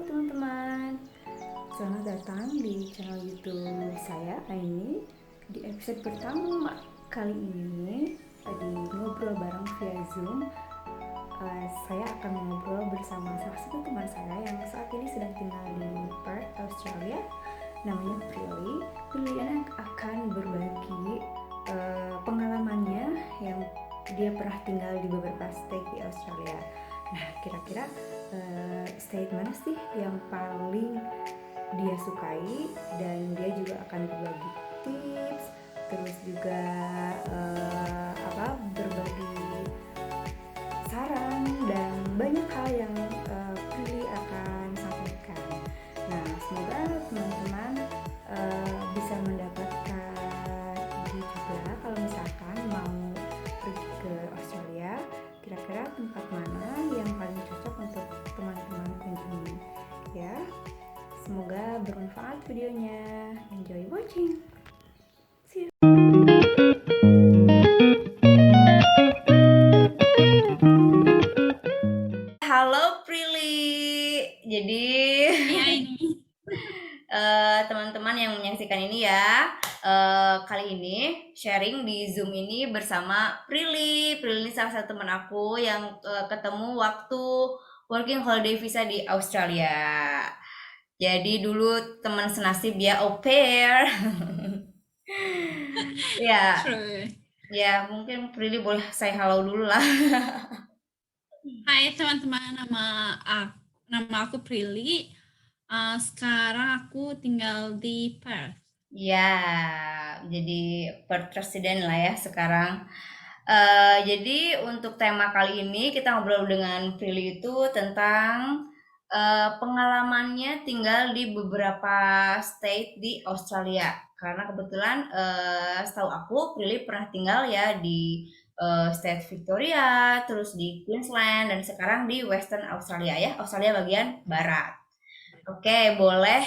teman-teman, selamat datang di channel YouTube saya Aini. Di episode pertama kali ini di ngobrol bareng via Zoom, saya akan ngobrol bersama salah satu teman saya yang saat ini sedang tinggal di Perth, Australia. Namanya Prilly. Prilly akan berbagi pengalamannya yang dia pernah tinggal di beberapa state di Australia. Nah, kira-kira state mana sih yang paling dia sukai, dan dia juga akan berbagi tips, terus juga berbagi saran dan banyak hal yang Prilly akan sampaikan. Nah, semoga teman-teman bisa mendapatkan ide juga kalau misalkan mau pergi ke Australia, kira-kira tempat mana yang paling cocok untuk teman-teman kunjungi ya. Semoga bermanfaat videonya. Enjoy watching. See you. Halo Prilly. Jadi teman-teman yang menyaksikan ini ya, kali ini sharing di Zoom ini bersama Prilly. Prilly salah satu teman aku yang ketemu waktu working holiday visa di Australia. Jadi dulu teman senasib ya, au pair. Ya, True. ya mungkin Prilly boleh say halo dulu lah. Hai teman-teman, nama aku Prilly. Sekarang aku tinggal di Perth. Ya, jadi Perth resident lah ya sekarang. Jadi untuk tema kali ini kita ngobrol dengan Prilly itu tentang pengalamannya tinggal di beberapa state di Australia. Karena kebetulan setahu aku Prilly pernah tinggal ya di state Victoria, terus di Queensland, dan sekarang di Western Australia ya, Australia bagian barat. Oke, boleh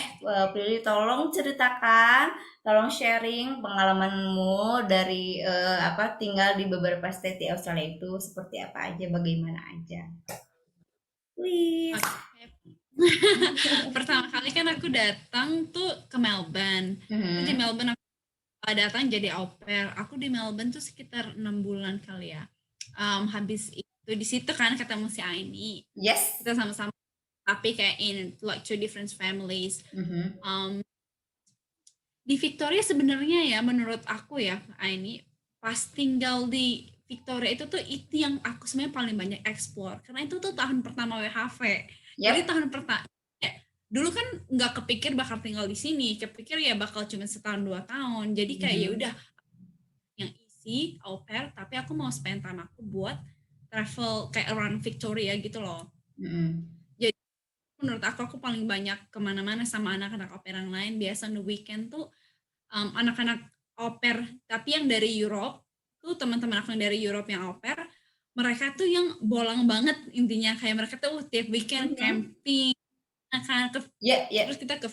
Prilly tolong ceritakan, tolong sharing pengalamanmu dari tinggal di beberapa state di Australia itu seperti apa aja, bagaimana aja. Please. Oke. Pertama kali kan aku datang tuh ke Melbourne. Terus di Melbourne aku datang jadi au pair. Aku di Melbourne tuh sekitar 6 bulan kali ya. Habis itu di situ kan ketemu si Aini. Yes. Kita sama-sama, tapi kayak in like two different families. Di Victoria sebenarnya ya, menurut aku ya, Aini, pas tinggal di Victoria itu yang aku sebenarnya paling banyak explore, karena itu tuh tahun pertama WHV. Jadi Yep. tahun pertama dulu kan nggak kepikir bakal tinggal di sini, kepikir ya bakal cuma setahun 2 tahun. Jadi kayak ya udah yang isi au pair, tapi aku mau spend time aku buat travel kayak around Victoria gitu loh. Jadi menurut aku paling banyak kemana-mana sama anak-anak au pair yang lain. Biasa on the weekend tuh anak-anak au pair, tapi yang dari Europe tuh, teman-teman aku yang dari Europe yang au pair, mereka tuh yang bolang banget intinya, kayak mereka tuh tiap weekend camping, terus kita ke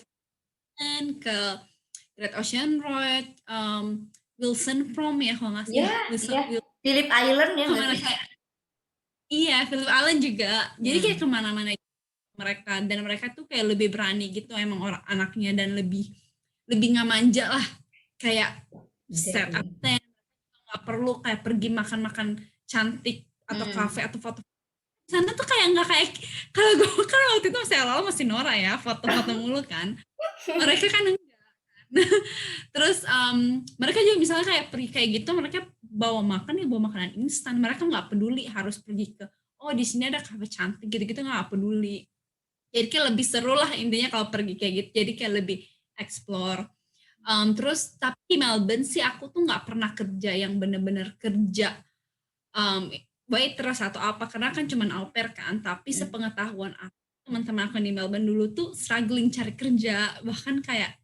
Great Ocean Road, Wilson Prom ya kalau nggak salah, Phillip Island ya. Iya, Phillip Island juga. Jadi kayak kemana-mana mereka, dan mereka tuh kayak lebih berani gitu emang orang anaknya, dan lebih nggak manja lah, kayak set up tent, nggak perlu kayak pergi makan-makan cantik atau kafe atau foto sana tuh kayak nggak kayak kalau gue kan waktu itu masih awal masih Nora ya, foto-foto mulu kan, mereka kan enggak. Terus mereka juga misalnya kayak pergi kayak gitu, mereka bawa makan ya, bawa makanan instan, mereka nggak peduli harus pergi ke di sini ada kafe cantik gitu-gitu, nggak peduli. Jadi kayak lebih seru lah intinya kalau pergi kayak gitu, jadi kayak lebih explore. Terus tapi Melbourne sih aku tuh nggak pernah kerja yang bener-bener kerja waitress atau apa, karena kan cuma au pair kan. Tapi sepengetahuan aku, teman-teman aku di Melbourne dulu tuh struggling cari kerja, bahkan kayak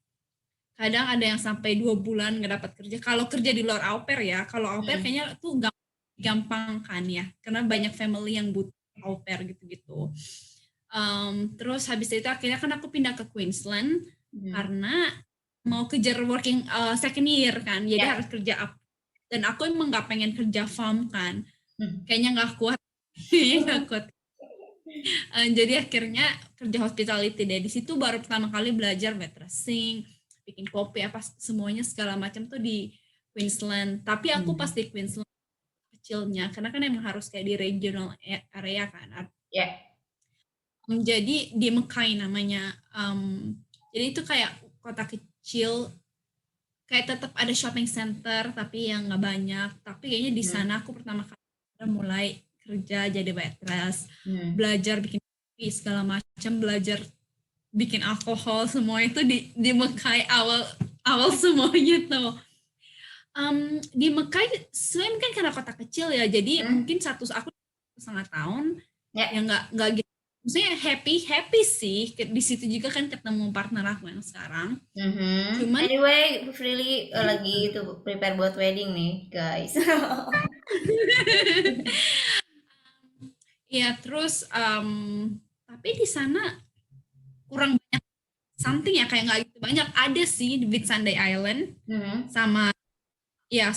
kadang ada yang sampai 2 bulan nggak dapat kerja. Kalau kerja di luar au pair ya, kalau au pair kayaknya tuh gampang kan ya, karena banyak family yang butuh au pair gitu-gitu. Terus habis itu akhirnya kan aku pindah ke Queensland karena mau kejar working second year kan, jadi harus kerja up. Dan aku emang nggak pengen kerja farm kan, kayaknya nggak kuat. Jadi akhirnya kerja hospitality deh. Di situ baru pertama kali belajar waitressing, bikin kopi apa semuanya segala macam tuh di Queensland. Tapi aku pas Hmm. di Queensland kecilnya, karena kan emang harus kayak di regional area kan. Ya. Jadi di Mekai namanya. Jadi itu kayak kota kecil, kayak tetap ada shopping center tapi yang nggak banyak. Tapi kayaknya di Hmm. sana aku pertama kali mulai kerja jadi waitress, Hmm. belajar bikin kopi segala macam, belajar bikin alkohol, semua itu di Mekai awal awal semuanya tuh. Di Mekai sebenarnya mungkin karena kota kecil ya, jadi Hmm. mungkin aku 1,5 tahun Ya. ya nggak gitu, maksudnya happy happy sih. Di situ juga kan ketemu partner aku yang sekarang, Mhm. cuman Anyway, Prilly lagi itu prepare buat wedding nih, guys. ya terus tapi di sana kurang banyak something ya, kayak nggak gitu banyak. Ada sih di Whitsunday Island Mhm. sama ya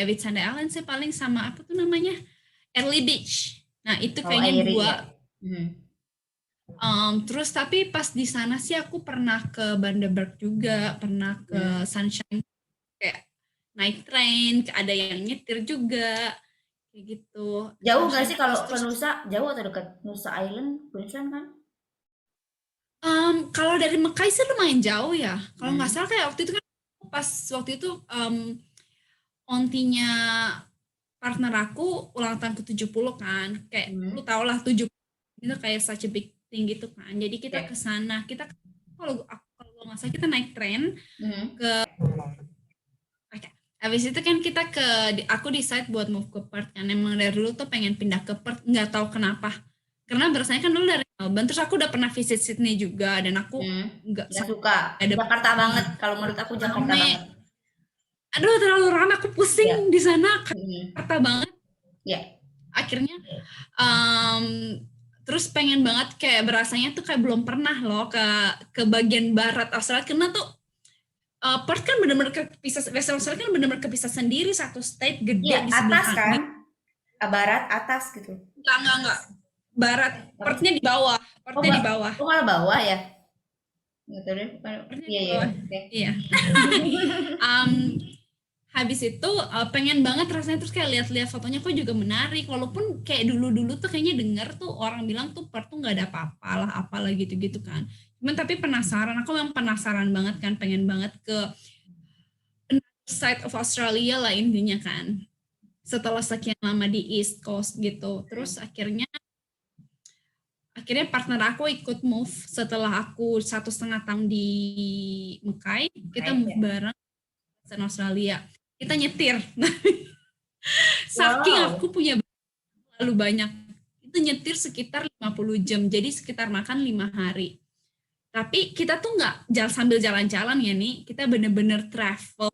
Whitsunday Island sih paling, sama apa tuh namanya, Early Beach. Nah itu Oh, kayaknya Airi ya. dua. Mhm. Terus tapi pas di sana sih aku pernah ke Bundaberg juga, pernah ke Mhm. Sunshine, kayak naik train, ada yang nyetir juga, kayak gitu. Jauh nggak Sunshine sih kalau Coast. ke Terus Nusa? Jauh atau dekat? Nusa Island, Queensland kan? kalau dari Mekai sih lumayan jauh ya. Kalau nggak Mhm. salah kayak waktu itu kan, pas waktu itu ontinya partner aku ulang tahun ke-70 kan. Kayak lu Mhm. tau lah 70 itu kayak such a big thing gitu kan. Jadi kita ke Ya. sana. Kalau nggak salah kita naik tren Mhm. ke. Oke. Habis itu kan kita aku decide buat move ke Perth kan. Emang dari dulu tuh pengen pindah ke Perth, nggak tahu kenapa. Karena berasanya kan dulu dari Melbourne, terus aku udah pernah visit Sydney juga, dan aku Mhm. nggak Nggak suka. ada Jakarta banget. Kalau menurut aku Jakarta rame. banget. Aduh, terlalu rame, aku pusing Ya. di sana, Mhm. Jakarta banget. Ya. Akhirnya um, terus pengen banget, kayak berasanya tuh kayak belum pernah loh ke bagian barat Australia, karena tuh Perth kan benar-benar kepisah, Western Australia kan benar-benar kepisah sendiri, satu state Iya, gede di sebelah atas kan. kan? Barat atas gitu. Enggak. Barat, Apa? Perthnya di bawah, Oh, Perthnya di bawah, oh malah bawah ya? Nggak tahu deh. Perthnya Iya, di iya. bawah. Oke. Iya. um, Habis itu pengen banget rasanya, terus kayak lihat-lihat fotonya kok juga menarik, walaupun kayak dulu-dulu tuh kayaknya denger tuh orang bilang tuh Perth tuh nggak ada apa-apa lah, apalah gitu-gitu kan. Cuman tapi penasaran, aku memang penasaran banget kan, pengen banget ke side of Australia lah intinya kan, setelah sekian lama di East Coast gitu. Terus akhirnya partner aku ikut move setelah aku 1,5 tahun di Mekai. Kita Baik move ya. bareng ke Australia, kita nyetir. Saking aku Wow. punya lalu banyak, itu nyetir sekitar 50 jam, jadi sekitar makan 5 hari. Tapi kita tuh nggak sambil jalan-jalan ya nih, kita bener-bener travel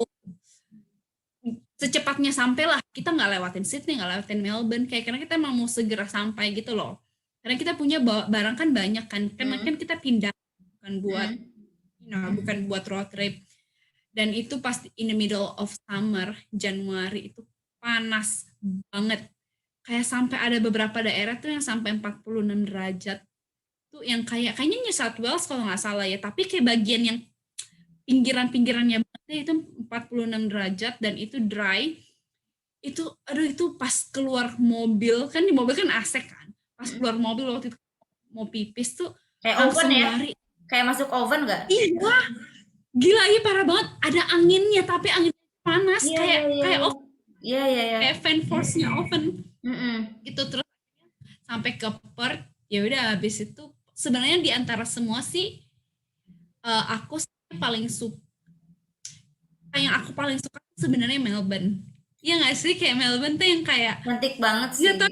secepatnya sampai lah. Kita nggak lewatin Sydney, nggak lewatin Melbourne, kayak karena kita emang mau segera sampai gitu loh, karena kita punya barang kan banyak kan, karena kan Hmm. kita pindah, bukan buat Hmm. bukan buat road trip. Dan itu pas in the middle of summer, Januari itu panas banget, kayak sampai ada beberapa daerah tuh yang sampai 46 derajat, tuh yang kayaknya New South Wales kalau nggak salah ya, tapi kayak bagian yang pinggiran-pinggirannya banget itu 46 derajat, dan itu dry. Itu aduh, itu pas keluar mobil kan, di mobil kan AC kan, pas Hmm. keluar mobil waktu itu mau pipis tuh Kayak oven langsung ya? lari. Kayak masuk oven nggak? Iya, gila, iya parah banget, ada anginnya tapi angin panas, Iya, kayak iya, iya, kayak iya. oven, Iya, iya, iya. kayak fan force-nya oven Mm-mm. itu. Terus sampai ke Perth, ya udah habis itu sebenarnya di antara semua sih, aku paling suka, yang aku paling suka sebenarnya Melbourne. Iya nggak sih, kayak Melbourne tuh yang kayak Cantik banget nggak sih. tau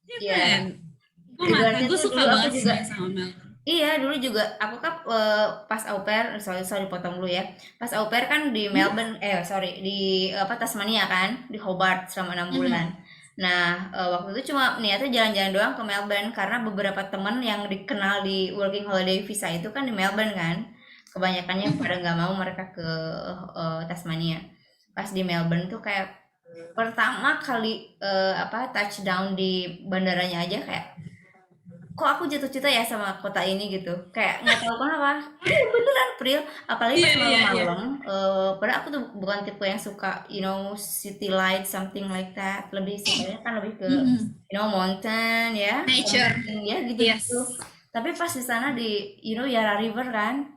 ya Iya. kan. Ibaratnya Gue tuh suka dulu aku banget juga, sebenarnya sama Melbourne. iya dulu juga aku kan pas au pair, sorry sorry potong dulu ya. Pas au pair kan di Hmm? Melbourne, sorry di apa Tasmania kan, di Hobart selama 6 bulan. Mhm. Nah waktu itu cuma niatnya jalan-jalan doang ke Melbourne karena beberapa temen yang dikenal di working holiday visa itu kan di Melbourne kan. Kebanyakannya pada Mhm. nggak mau mereka ke Tasmania. Pas di Melbourne tuh kayak pertama kali apa touchdown di bandaranya aja kayak kok aku jatuh cinta ya sama kota ini gitu. Kayak nggak tahu kenapa. Iya beneran Pril. Apalagi Iya, pas iya, iya. malam-malam. Padahal aku tuh bukan tipe yang suka, city light something like that. Lebih sukanya kan lebih ke, Mhm. mountain ya, Nature. camping ya gitu-gitu. Yes. Tapi pas di sana di, Yara River kan,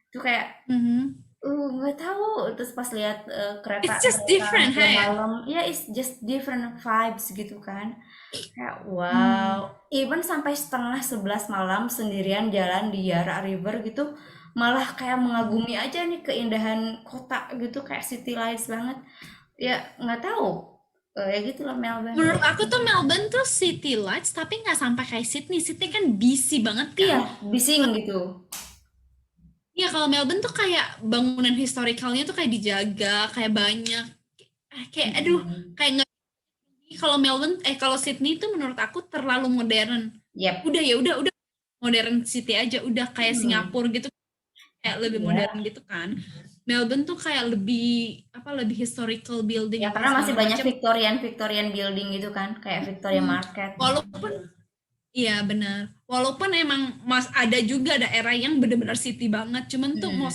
itu kayak Mhm. nggak tahu. Terus pas lihat kereta It's just mereka different, hey. malam-malam, ya it's just different vibes gitu kan. Kayak wow, Hmm. even sampai setengah 11 malam sendirian jalan di Yara River gitu, malah kayak mengagumi aja nih keindahan kota gitu, kayak city lights banget. Ya nggak tahu, ya gitulah Melbourne. Menurut aku tuh Melbourne tuh city lights tapi nggak sampai kayak Sydney. Sydney kan busy banget Iya, kan. bising gitu. Iya, kalau Melbourne tuh kayak bangunan historicalnya tuh kayak dijaga, kayak banyak. Kayak aduh, Mm-mm. kayak nggak. Kalau Melbourne, kalau Sydney tuh menurut aku terlalu modern. Yep. Udah ya, udah modern city aja, udah kayak Hmm. Singapura gitu, kayak lebih modern Iya. gitu kan. Melbourne tuh kayak lebih apa, lebih historical building Ya apa karena masih segala banyak macam. Victorian Victorian building gitu kan, kayak Victoria Hmm. Market. Walaupun iya benar. Walaupun emang ada juga daerah yang bener-bener city banget, cuman tuh Mm-mm.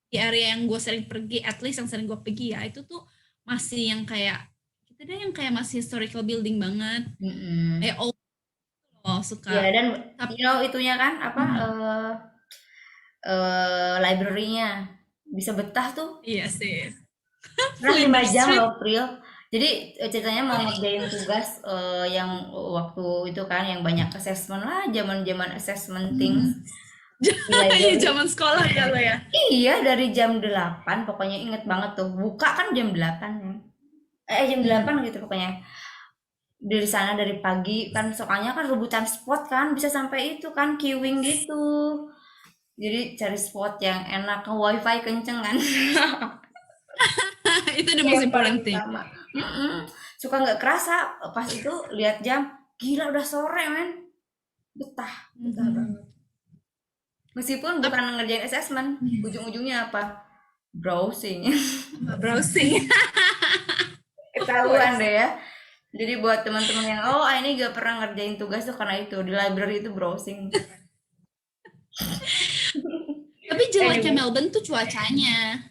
di area yang gue sering pergi, at least yang sering gue pergi ya, itu tuh masih yang kayak itu deh, yang kayak masih historical building banget. Mm-mm. Old loh Ya suka. dan Tapi itunya kan apa, library-nya bisa betah tuh. iya sih. Pernah 5 Flinders jam Street. loh, Pril. Jadi ceritanya mau ngerjain tugas, yang waktu itu kan yang banyak assessment lah, zaman-zaman assessment things di Iya, library. zaman sekolah ya lo ya. Iya, dari jam 8 pokoknya inget banget tuh. Buka kan jam 8 ya. Jam 8 Hmm. gitu pokoknya. Dari sana dari pagi kan, soalnya kan rebutan spot kan, bisa sampai itu kan queuing gitu. Jadi cari spot yang enak, wifi kenceng kan. Itu the most Yang paling important thing. utama. Mm-mm. Suka nggak kerasa pas itu lihat jam, gila udah sore men, betah, betah Mhm. banget. Meskipun Tapi bukan ngerjain assessment, ujung-ujungnya apa? Browsing. browsing. Of Ketahuan course. deh ya. Jadi buat teman-teman yang ini gak pernah ngerjain tugas tuh karena itu di library itu browsing. Tapi jeleknya Anyway, Melbourne tuh cuacanya.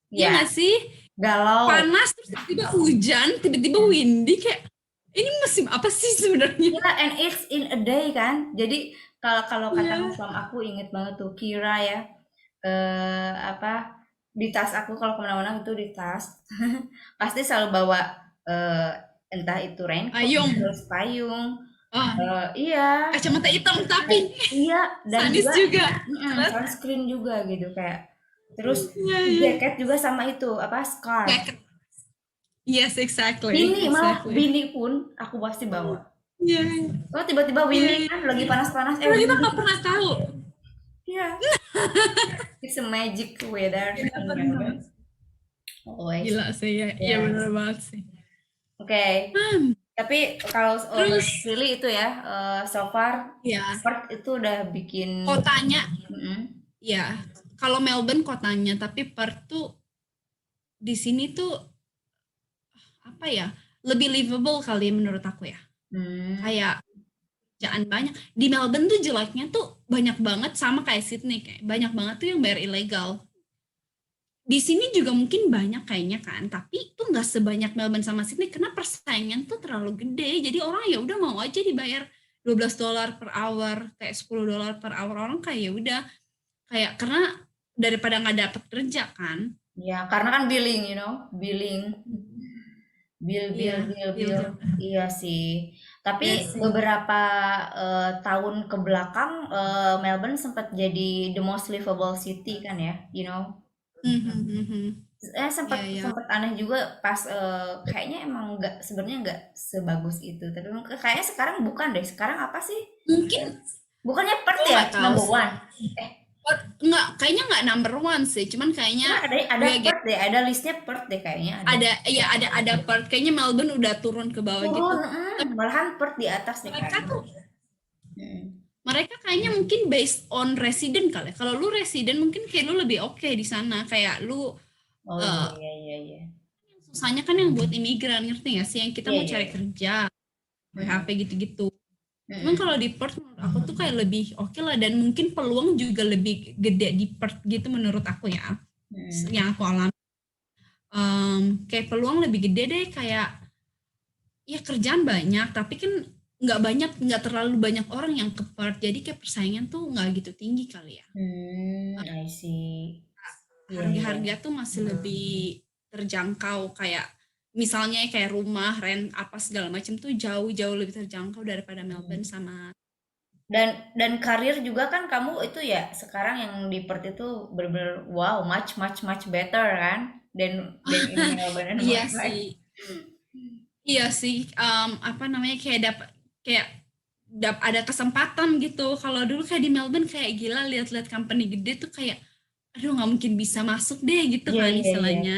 Iya ya nggak sih? galau. Panas terus tiba-tiba hujan, tiba-tiba windy, kayak ini musim apa sih sebenarnya? Ya, and it's in a day kan. Jadi kalau kalau kata Iya. Mas aku inget banget tuh Kira ya. Apa, di tas aku kalau kemana-mana itu di tas pasti selalu bawa, eh, entah itu raincoat Payung. terus payung, Oh, iya, kacamata hitam tapi iya, dan sanis juga juga. sunscreen juga gitu kayak, terus Iya, iya. jaket juga sama itu apa scarf. Jacket. Yes, exactly. Bini malah Exactly. bini pun aku pasti bawa. Iya, Oh tiba-tiba iya, windy iya. kan lagi panas-panas, Karena kita windy. nggak pernah tahu. Iya, it's a magic weather You in never know. Melbourne always. Gila sih ya, iya Yes. bener banget sih. Oke. Hmm, Tapi kalau terus Lily itu ya, so far ya Perth itu udah bikin. kotanya, Mm-mm. ya kalau Melbourne kotanya, tapi Perth tuh di sini tuh apa ya, lebih livable kali menurut aku ya. Hmm. Kayak kerjaan banyak. Di Melbourne tuh jeleknya tuh banyak banget sama kayak Sydney, kayak banyak banget tuh yang bayar ilegal. Di sini juga mungkin banyak kayaknya kan, tapi itu nggak sebanyak Melbourne sama Sydney karena persaingan tuh terlalu gede. Jadi orang ya udah mau aja dibayar $12 per hour, kayak $10 per hour, orang kayak ya udah, kayak karena daripada nggak dapet kerja kan. Ya, karena kan billing, billing, bill, Iya, bill, bill, deal bill. juga. Iya sih. Tapi Iya sih. beberapa tahun ke belakang, Melbourne sempat jadi the most livable city kan ya, Mhm. sempat Iya, ya. sempat aneh juga pas, kayaknya emang nggak, sebenarnya nggak sebagus itu. Tapi kayaknya sekarang bukan deh. Sekarang apa sih? Mungkin Bukannya Perth gue ya nggak tahu number sih. one? Eh, Nggak, kayaknya nggak number one sih. Cuman kayaknya cuman ada we get Perth deh, ada listnya Perth deh kayaknya ada. ada, ya ada part. Kayaknya Melbourne udah turun ke bawah gitu. Turun, Tapi malahan Perth di atas deh mereka kayaknya. tuh Mm. mereka kayaknya mungkin based on resident kali ya. Kalau lu resident mungkin kayak lu lebih oke di sana. Kayak lu Oh iya eh, iya iya iya. susahnya kan yang buat imigran, ngerti nggak sih? Yang kita Iya mau iya cari iya. kerja, Mm-mm. WHP gitu-gitu. Cuman Mhm. kalau di Perth menurut aku tuh kayak lebih oke lah, dan mungkin peluang juga lebih gede di Perth gitu menurut aku ya. Mhm. Yang aku alami. Kayak peluang lebih gede deh, kayak ya kerjaan banyak, tapi kan nggak terlalu banyak orang yang ke Perth. Jadi kayak persaingan tuh nggak gitu tinggi kali ya. I see. Iya iya. Harga-harga tuh masih lebih terjangkau, kayak misalnya kayak rumah, rent apa segala macam tuh jauh-jauh lebih terjangkau daripada Melbourne Mhm. sama. Dan karir juga kan kamu itu ya sekarang yang di Perth itu bener-bener wow, much much much better kan dan in Melbourne and Iya work-life. sih. Iya sih, apa namanya, kayak dapat kayak ada kesempatan gitu. Kalau dulu kayak di Melbourne kayak gila lihat-lihat company gede tuh kayak, aduh nggak mungkin bisa masuk deh gitu Iya kan iya iya. istilahnya.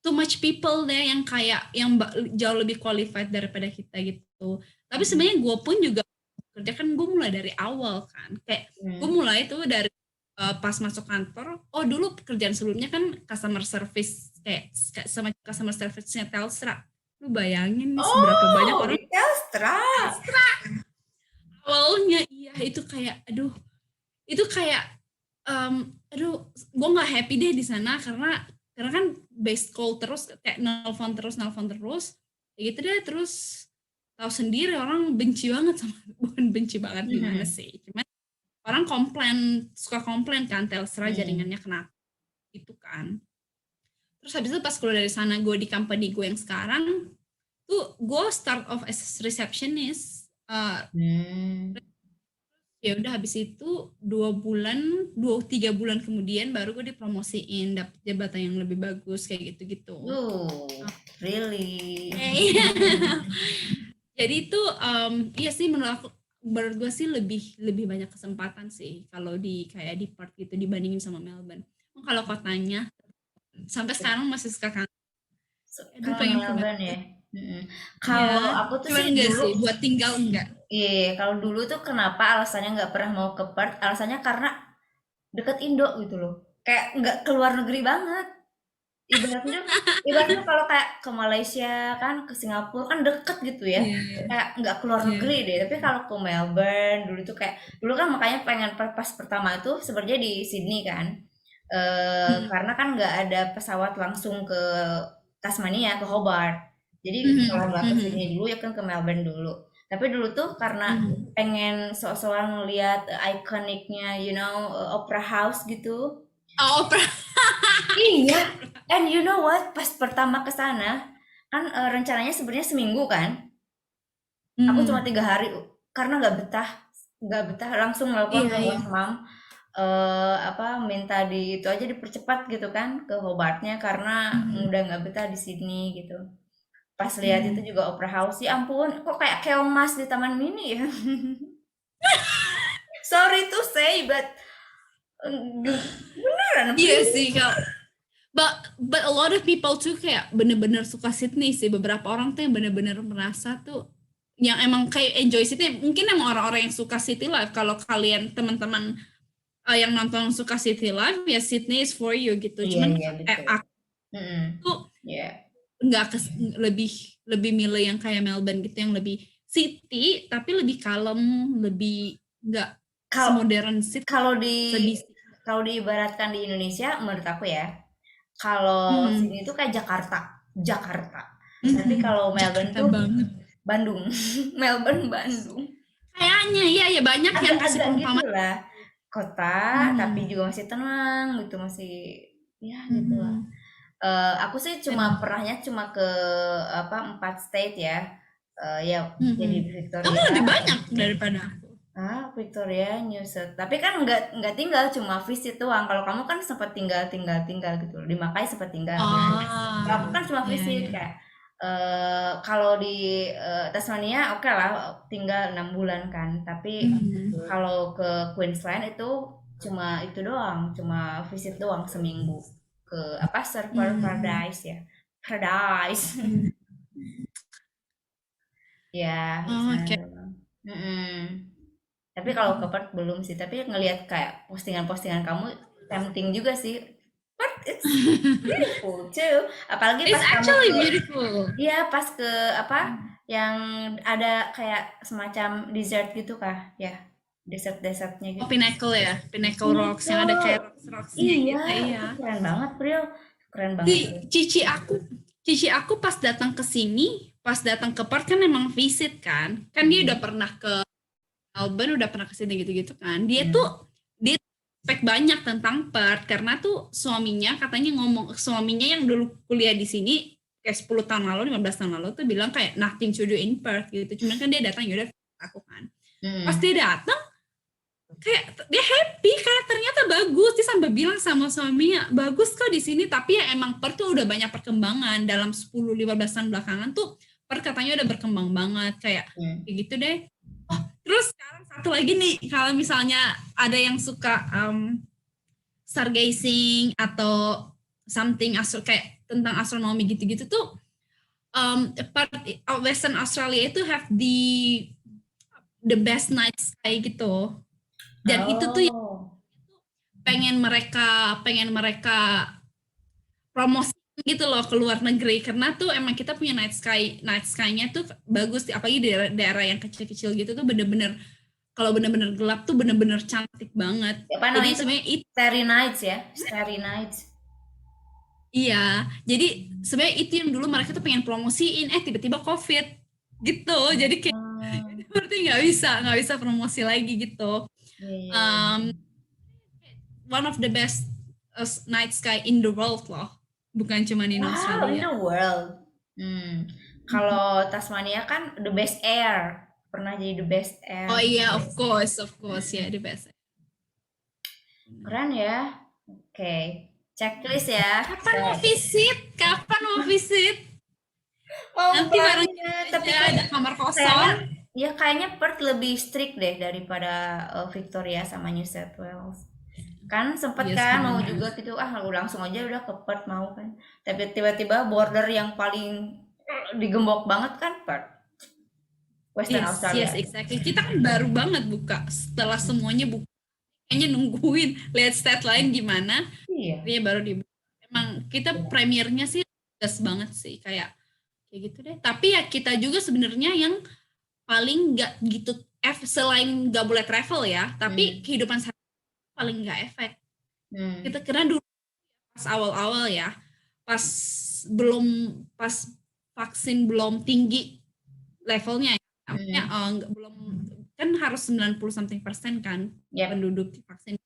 Too much people deh yang kayak yang jauh lebih qualified daripada kita gitu. Tapi Mhm. sebenarnya gue pun juga kerja kan, gue mulai dari awal kan. Kayak gue Mhm. mulai tuh dari pas masuk kantor. Oh dulu pekerjaan sebelumnya kan customer service, kayak sama customer service-nya Telstra. Lu bayangin nih seberapa banyak Oh, orang di Telstra. awalnya. Iya itu kayak aduh, itu kayak aduh, gue nggak happy deh di sana, karena kan based call terus, kayak nelfon terus kayak gitu deh. Terus tahu sendiri orang benci banget sama bukan benci banget gimana Mhm. sih, cuman orang suka komplain kan Telstra Mhm. jaringannya kenapa gitu kan. Terus habis itu pas keluar dari sana, gue di company gue yang sekarang tuh gue start off as receptionist. Hmm. Ya udah habis itu 2 bulan, 2-3 bulan kemudian baru gue dipromosiin, dapet jabatan yang lebih bagus kayak gitu-gitu. Uh, really? Jadi itu iya sih, menurut gue sih lebih lebih banyak kesempatan sih kalau di kayak di Perth gitu dibandingin sama Melbourne. Kalau kotanya sampai sekarang masih suka kangen. Aduh Kangen pengen ke Melbourne ya? Melbourne. Mhm. Iya, Kalau aku tuh cuman sih enggak dulu sih buat tinggal enggak. iya, kalau dulu tuh kenapa alasannya nggak pernah mau ke Perth, alasannya karena deket Indo gitu loh. Kayak nggak keluar negeri banget. Ibaratnya ibaratnya kalau kayak ke Malaysia kan, ke Singapura kan deket gitu ya. Iya, Kayak nggak keluar iya. negeri deh. Tapi kalau ke Melbourne dulu tuh kayak dulu kan makanya pengen pas pertama itu sebenarnya di Sydney kan. Mhm, Karena kan nggak ada pesawat langsung ke Tasmania, ke Hobart. Jadi kalau mhm, nggak ke mhm, Sydney dulu ya kan ke Melbourne dulu. Tapi dulu tuh karena mhm. pengen sok-sokan ngeliat ikoniknya, Opera House gitu. Oh, Iya, and you know what? Pas pertama ke sana, kan rencananya sebenarnya seminggu kan. Aku cuma Mhm. 3 hari, karena nggak betah langsung nelpon Iya, ke iya. host mom, apa minta itu aja dipercepat gitu kan ke Hobartnya karena Mhm, udah nggak betah di Sydney gitu. Pas lihat itu mhm. juga Opera House, ya ampun, kok kayak keong mas di Taman Mini ya. Sorry to say, but beneran Iya please. sih kalau but a lot of people tuh kayak bener-bener suka Sydney sih. Beberapa orang tuh yang bener-bener merasa tuh yang emang kayak enjoy Sydney. Mungkin emang orang-orang yang suka city life. Kalau kalian teman-teman yang nonton suka city life, ya Sydney is for you gitu. Iya Cuman iya betul. aku Mhm. tuh Iya. nggak lebih lebih milih yang kayak Melbourne gitu, yang lebih city tapi lebih kalem, lebih nggak Kalau semodern Sydney. kalau di Sedih sih. kalau diibaratkan di Indonesia menurut aku ya, kalau Mhm. sini tuh kayak Jakarta, Jakarta. Tapi Mhm. kalau Melbourne Jakarta tuh banget. Bandung, Melbourne Bandung. Kayaknya iya ya, banyak yang kasih Agak-agak perumpamaan. gitulah, kota tapi Mhm. juga masih tenang gitu, masih ya gitulah. Mhm. Aku sih cuma Emang. pernahnya cuma ke apa 4 state ya, ya jadi Mhm. Kamu Victoria, lebih banyak daripada aku. Victoria, New South. Tapi kan nggak tinggal, cuma visit doang. Kalau kamu kan sempat tinggal gitu. Di Makai sempat tinggal gitu. Kalau aku Oh, kan cuma iya visit iya. kayak kalau di Tasmania oke lah tinggal 6 bulan kan. Tapi Mhm. kalau ke Queensland itu cuma itu doang, cuma visit doang seminggu ke apa Surfer Mhm. Paradise ya. Paradise. Mhm. Ya, di Oh, sana oke. doang. Mm-mm. Tapi kalau ke Mhm. Perth belum sih, tapi ngelihat kayak postingan-postingan kamu tempting juga sih. Perth it's beautiful too. Apalagi It's pas kamu actually ke beautiful. iya pas ke apa? Yang ada kayak semacam dessert gitu kah? Ya, dessert-dessertnya Oh, gitu. Pinnacle ya, Pinnacle Rocks yang ada kayak Pinnacle. rocks-rocksnya Iya, gitu, itu iya. keren banget, Pril. Keren banget Si tuh. cici aku pas datang ke sini, pas datang ke Perth kan emang visit kan dia udah Hmm. pernah ke Melbourne, udah pernah ke sini gitu-gitu kan. Hmm. Dia spek banyak tentang Perth karena tuh suaminya katanya ngomong, suaminya yang dulu kuliah di sini kayak 10 tahun lalu, 15 tahun lalu tuh bilang kayak nothing to do in Perth gitu. Cuman kan dia datang ya udah aku kan. Pas Hmm. dia datang kayak dia happy, kayak ternyata bagus. Dia sampai bilang sama suaminya bagus kok di sini, tapi ya emang Perth tuh udah banyak perkembangan dalam 10-15 tahun belakangan tuh. Perth katanya udah berkembang banget kayak Hmm. kayak gitu deh. Oh, terus sekarang satu lagi nih, kalau misalnya ada yang suka stargazing atau something kayak tentang astronomi gitu-gitu tuh, part Western Australia itu have the best night sky gitu, dan itu tuh Oh. pengen mereka promosi gitu loh ke luar negeri, karena tuh emang kita punya night sky-nya tuh bagus, apalagi di daerah yang kecil-kecil gitu tuh bener-bener, kalau bener-bener gelap tuh bener-bener cantik banget. Apa Jadi namanya itu? sebenarnya Starry Nights ya? Starry Nights. iya, jadi sebenarnya itu yang dulu mereka tuh pengen promosiin, tiba-tiba COVID gitu, jadi kayak Hmm. berarti nggak bisa promosi lagi gitu. Iya, iya, iya. Um, One of the best night sky in the world loh, bukan cuma in Wow, in Australia. the world. Hmm. Kalau Tasmania kan the best air. Pernah jadi the best Oh air. iya, of course ya, the best. Keren ya. Oke. Checklist ya. Kapan mau visit? Kapan mau visit? Mau Nanti bareng banget, kita tapi aja, ada kamar kayaknya kosong. ya kayaknya Perth lebih strict deh daripada Victoria sama New South Wales. Kan sempet Iya kan mau sebenarnya. juga gitu, langsung aja udah ke Perth mau kan. Tapi tiba-tiba border yang paling digembok banget kan Perth, Western Yes, yes, Australia. exactly. Kita kan baru banget buka. Setelah semuanya buka, kayaknya nungguin lihat stat lain gimana. Iya. Dia baru dibuka. Emang kita premiernya sih gas banget sih, kayak gitu deh. Tapi ya kita juga sebenarnya yang paling nggak gitu, selain nggak boleh travel ya, tapi Hmm. kehidupan sehari paling nggak efek. Hmm. Kita kira dulu pas awal-awal ya, pas belum pas vaksin belum tinggi levelnya ya, artinya Hmm. belum, kan harus 90 something% kan Yap. penduduk vaksin.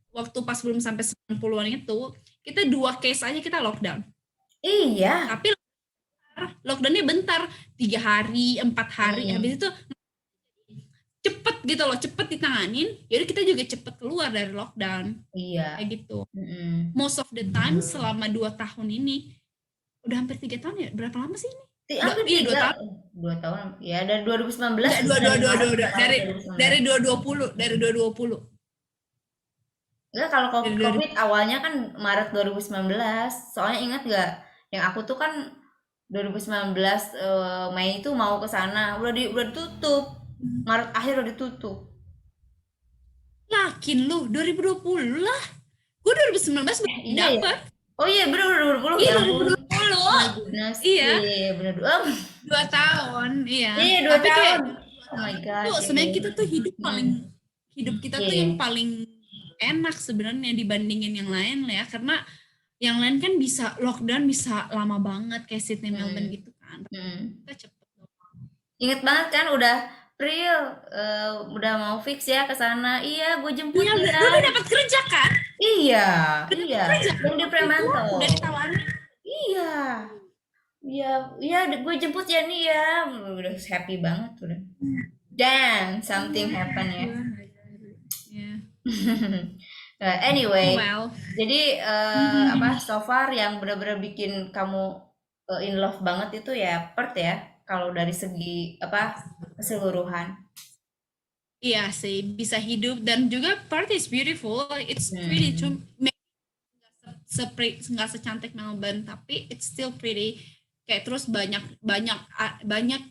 Waktu pas belum sampai 90-an itu, kita 2 case aja kita lockdown. Iya. Tapi lockdownnya bentar, 3 hari, 4 hari, Hmm. habis itu cepet gitu loh, cepet ditanganin. Jadi kita juga cepet keluar dari lockdown, Iya. kayak gitu. Mm-mm. Most of the time selama 2 tahun ini, udah hampir 3 tahun ya, berapa lama sih ini? Udah, Hampir iya, dua tiga, tahun. 2 tahun ya, dari 2019 Enggak, dua dari dua dua Maret dua dua Maret dari 2019. dari 2020, dari 2020, Enggak, kalau dari 2020. COVID awalnya kan Maret 2019. Soalnya ingat nggak, yang aku tuh kan 2019 Mei itu mau ke sana, udah ditutup. Maret akhir udah ditutup. Yakin lu 2020 lah. Gue 2019 baru Iya ya. dapet. Oh iya, bener bener 2020 Iya, ya ampun. 2020. Oh my goodness. Iya, Iya iya iya bener. 2 tahun. Iya. Iya, dua Tapi kayak tahun. dua Oh tahun my itu god. tuh Iya iya. sebenarnya kita tuh Mm. hidup kita Iya tuh iya. yang paling enak sebenarnya dibandingin yang lain lah ya, karena yang lain kan bisa lockdown bisa lama banget kayak Sydney, Melbourne Mm. gitu kan. Mm. Kita cepet doang. Ingat banget kan udah Pril, udah mau fix ya ke sana. Iya, gue jemput Iya, ya. lu udah dapat kerja kan? Iya, Udah iya. dapat kerja kan Yang di waktu itu? Udah Fremantle. ditawarin? Iya, iya, iya. Gue jemput ya nih ya. Udah happy banget udah. Dan something happen ya. Gue nggak jadi. Ya. Oh Anyway, well. jadi apa so far yang benar-benar bikin kamu in love banget itu ya Perth ya. Kalau dari segi apa keseluruhan. Iya sih, bisa hidup dan juga Perth is beautiful. It's pretty too. Hmm. Nggak secantik Melbourne, tapi it's still pretty. Kayak terus banyak banyak banyak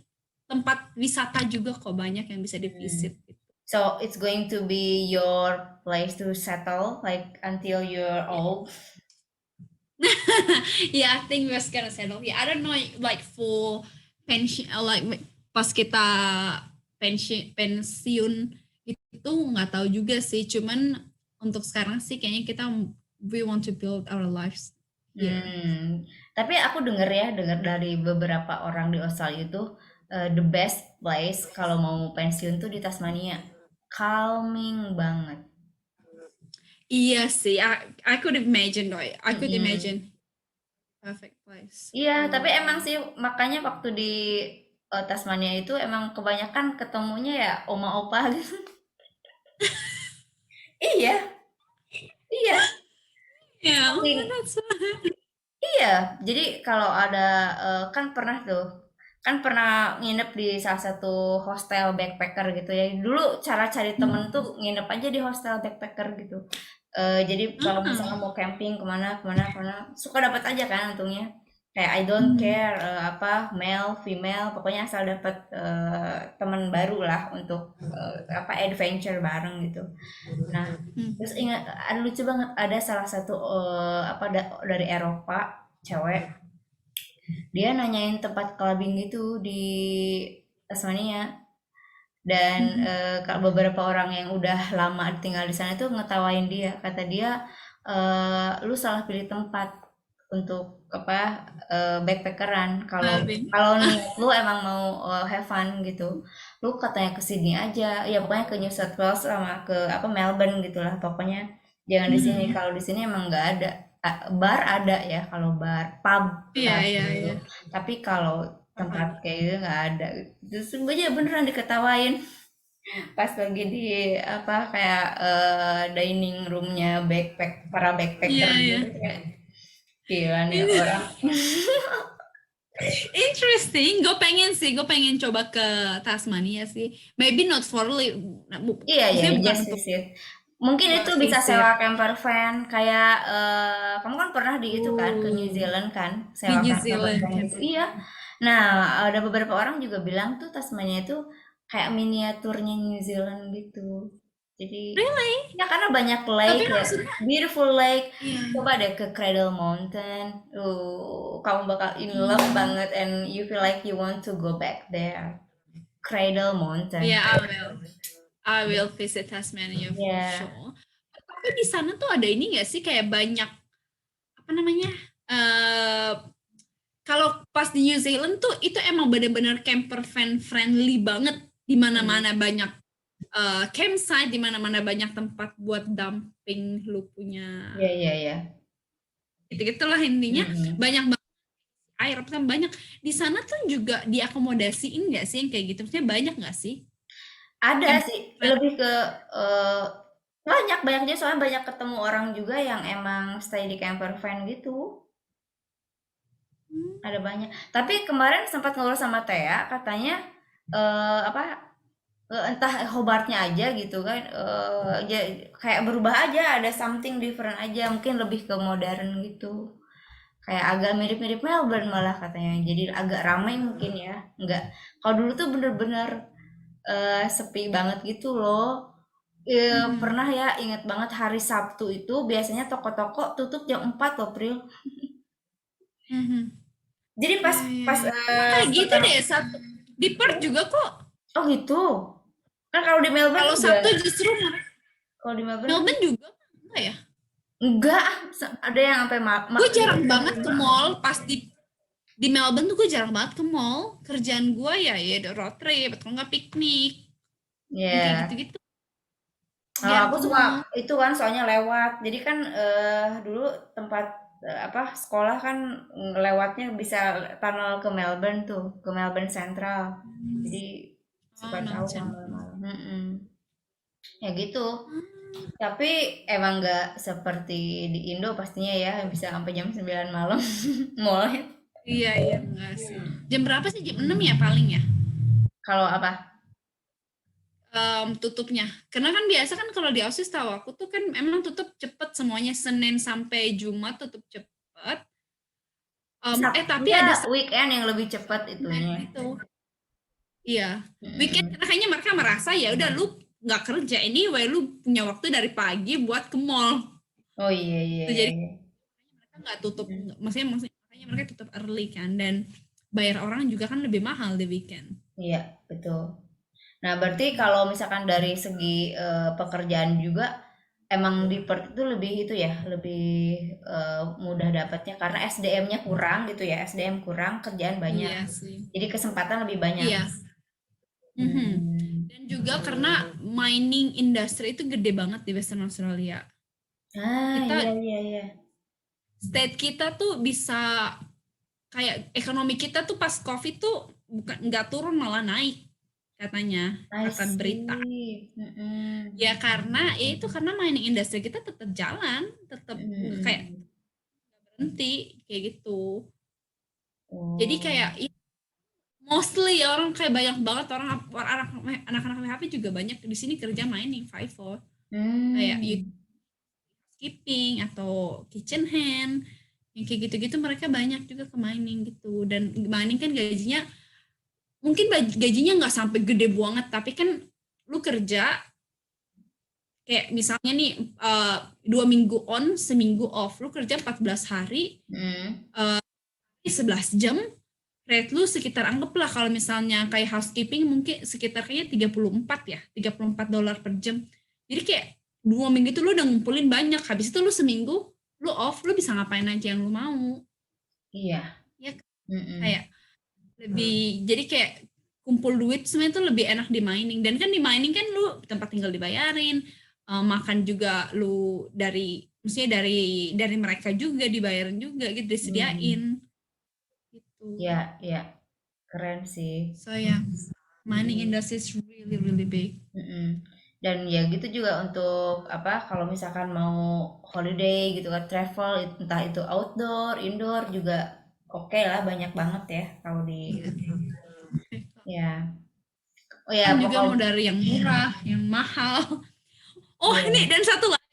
tempat wisata juga kok, banyak yang bisa Hmm. divisit gitu. So it's going to be your place to settle like until you're Yeah. old. Yeah, I think we're gonna settle. Yeah, I don't know like for pensiun, like pas kita pensiun itu nggak tahu juga sih. Cuman untuk sekarang sih kayaknya kita we want to build our lives here. Tapi aku dengar dari beberapa orang di Australia itu the best place kalau mau pensiun tuh di Tasmania. Calming banget. Iya sih, I could imagine though. I could Mm-mm. imagine perfect place. Iya, tapi emang sih makanya waktu di Tasmania itu emang kebanyakan ketemunya ya oma opa gitu. Iya, iya. Yeah, oh, Saking that's fine. Iya, jadi kalau ada kan pernah tuh, kan pernah nginep di salah satu hostel backpacker gitu ya. Dulu cara cari temen tuh nginep aja di hostel backpacker gitu. Jadi kalau misalnya Ah, mau camping kemana kemana kemana, suka dapat aja kan untungnya. Kayak I don't care apa male, female, pokoknya asal dapat teman baru lah untuk apa adventure bareng gitu. Nah, terus hmm. ingat ada lucu banget ada salah satu apa dari Eropa cewek dia nanyain tempat clubbing gitu di Tasmania dan Mhm. beberapa orang yang udah lama tinggal di sana itu ngetawain dia kata dia lu salah pilih tempat untuk apa backpackeran kalau Clubbing. kalau niat lu emang mau have fun gitu lu katanya ke Sydney aja ya pokoknya ke New South Wales sama ke apa Melbourne gitulah pokoknya jangan di sini Mhm. kalau di sini emang nggak ada. Bar ada ya kalau bar pub Iya, ada iya, gitu iya. tapi kalau Apa tempat ada? kayak gitu nggak ada justru gue aja beneran diketawain pas lagi di apa kayak dining roomnya para Iya, backpacker iya. gitu kayak gila nih Ini orang. interesting. Gue pengen coba ke Tasmania sih. Maybe not for Iya ya maksudnya bukan just untuk visit mungkin itu bisa sewa visit. camper van kayak kamu kan pernah di itu kan ke New Oh, Zealand kan di sewa New camper Zealand van kan. gitu iya nah ada beberapa orang juga bilang tuh Tasmania itu kayak miniaturnya New Zealand gitu jadi Really? ya karena banyak Tapi lake ya maksudnya, beautiful lake iya. coba deh ke Cradle Mountain kamu bakal in love Hmm. banget and you feel like you want to go back there Cradle Mountain Yeah, I will. I will visit Tasmania for ya. sure. Tapi di sana tuh ada ini nggak sih kayak banyak apa namanya? eh Kalau pas di New Zealand tuh itu emang bener-bener camper van friendly banget. Di Hmm. mana-mana banyak campsite, di mana-mana banyak tempat buat dumping lu punya Ya, ya, ya. gitu-gitulah intinya. Mm-mm. Banyak banget air, apa banyak di sana tuh juga diakomodasiin nggak sih yang kayak gitu? Maksudnya banyak nggak sih Ada camper sih, van? lebih ke eh, banyak banyaknya soalnya banyak ketemu orang juga yang emang stay di camper van gitu. Hmm. Ada banyak. Tapi kemarin sempat ngobrol sama Thea, katanya apa entah Hobartnya aja gitu kan, kayak berubah aja, ada something different aja, mungkin lebih ke modern gitu. Kayak agak mirip-mirip Melbourne malah katanya. Jadi agak ramai mungkin ya. Enggak. Kalau dulu tuh bener-bener sepi banget gitu loh. Mhm. Pernah ya inget banget hari Sabtu itu biasanya toko-toko tutup jam 4 loh, Pril. Mhm. Jadi pas Iya, iya, pas iya. Emang kayak gitu pertama deh, satu di Perth juga kok. oh gitu. Kan kalau di Melbourne Kalau enggak. Sabtu justru Kalau di Melbourne kan Melbourne juga enggak ya? enggak, ada yang sampai Gue iya, jarang jam banget ke 5. mall pas di Melbourne tuh gue jarang banget ke mall. Kerjaan gue ya road trip atau enggak piknik. Yang kayak Ya. gitu-gitu Kalau jarang aku ke suka mall. itu kan soalnya lewat. Jadi kan dulu tempat apa sekolah kan lewatnya bisa tunnel ke Melbourne tuh, ke Melbourne Central. Jadi suka Oh, tahu Melbourne. malam-malam. Ya gitu. Tapi emang nggak seperti di Indo pastinya ya bisa sampai jam 9 malam mallnya. Iya, iya, enggak sih. Jam berapa sih? Jam 6 ya paling ya? Kalau apa? Tutupnya. Karena kan biasa kan kalau di Aussie tahu aku tuh kan emang tutup cepet semuanya Senin sampai Jumat tutup cepet. Tapi Enggak, ada weekend yang lebih cepat Senin itunya. itu. Iya. Weekend Mm-mm. karena kayaknya mereka merasa ya udah lu nggak kerja anyway, lu punya waktu dari pagi buat ke mall. Oh iya iya Tuh, iya jadi iya. mereka nggak tutup, Mm. maksudnya makanya mereka tutup early kan dan bayar orang juga kan lebih mahal di weekend. Iya, betul. Nah, berarti kalau misalkan dari segi pekerjaan juga emang di Perth itu lebih itu ya, lebih mudah dapatnya karena SDM-nya kurang gitu ya, SDM kurang, kerjaan banyak. Iya sih. Jadi kesempatan lebih banyak. Iya. Mhm. Hmm. Dan juga karena mining industry itu gede banget di Western Australia. Ah, Kita iya iya iya. state kita tuh bisa kayak ekonomi kita tuh pas COVID tuh bukan nggak turun malah naik katanya, I kata berita. see. Ya karena ya itu karena mining industry kita tetap jalan, tetap nggak kayak Mm-mm. berhenti kayak gitu. Jadi kayak Oh. mostly ya orang kayak banyak banget orang anak-anak WHP juga banyak di sini kerja mining Fiverr kayak Hmm. housekeeping atau kitchen hand yang kayak gitu-gitu mereka banyak juga ke mining gitu dan mining kan gajinya mungkin gajinya nggak sampai gede banget tapi kan lu kerja kayak misalnya nih 2 minggu on seminggu off lu kerja 14 hari Hmm. 11 jam rate lu sekitar anggaplah kalau misalnya kayak housekeeping mungkin sekitar kayaknya 34 ya $34 per jam jadi kayak 2 minggu itu lu udah ngumpulin banyak habis itu lu seminggu lu off lu bisa ngapain aja yang lu mau Iya. ya Mm-mm. kayak lebih jadi kayak kumpul duit sebenarnya itu lebih enak di mining dan kan di mining kan lu tempat tinggal dibayarin makan juga lu dari maksudnya dari mereka juga dibayarin juga gitu Hmm. disediain gitu Ya, ya. Keren sih. so ya mining Mm-mm. industry is really really big. Mm-mm. Dan ya gitu juga untuk apa kalau misalkan mau holiday gitu kan travel entah itu outdoor, indoor juga oke lah banyak banget ya kalau di ya. Oh Orang ya juga mau pokok dari yang murah yang mahal oh ini iya. dan satu lagi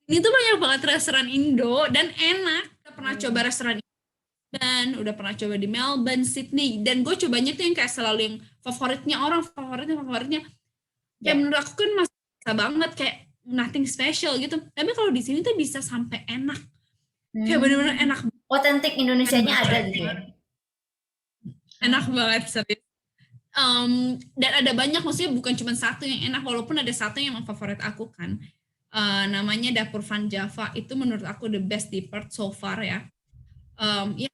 ini tuh banyak banget restoran Indo dan enak kita pernah coba Hmm. restoran dan udah pernah coba di Melbourne, Sydney, dan gue cobanya tuh yang kayak selalu yang favoritnya orang, favoritnya. Kayak Ya. menurut aku kan masih biasa banget kayak nothing special gitu. Tapi kalau di sini tuh bisa sampai enak, kayak bener-bener Hmm. enak Otentik Indonesianya ada banget, gitu ya. enak Ah, banget serius. Dan ada banyak, maksudnya bukan cuma satu yang enak, walaupun ada satu yang emang favorit aku kan. Namanya Dapur Van Java itu menurut aku the best di Perth so far ya. Ya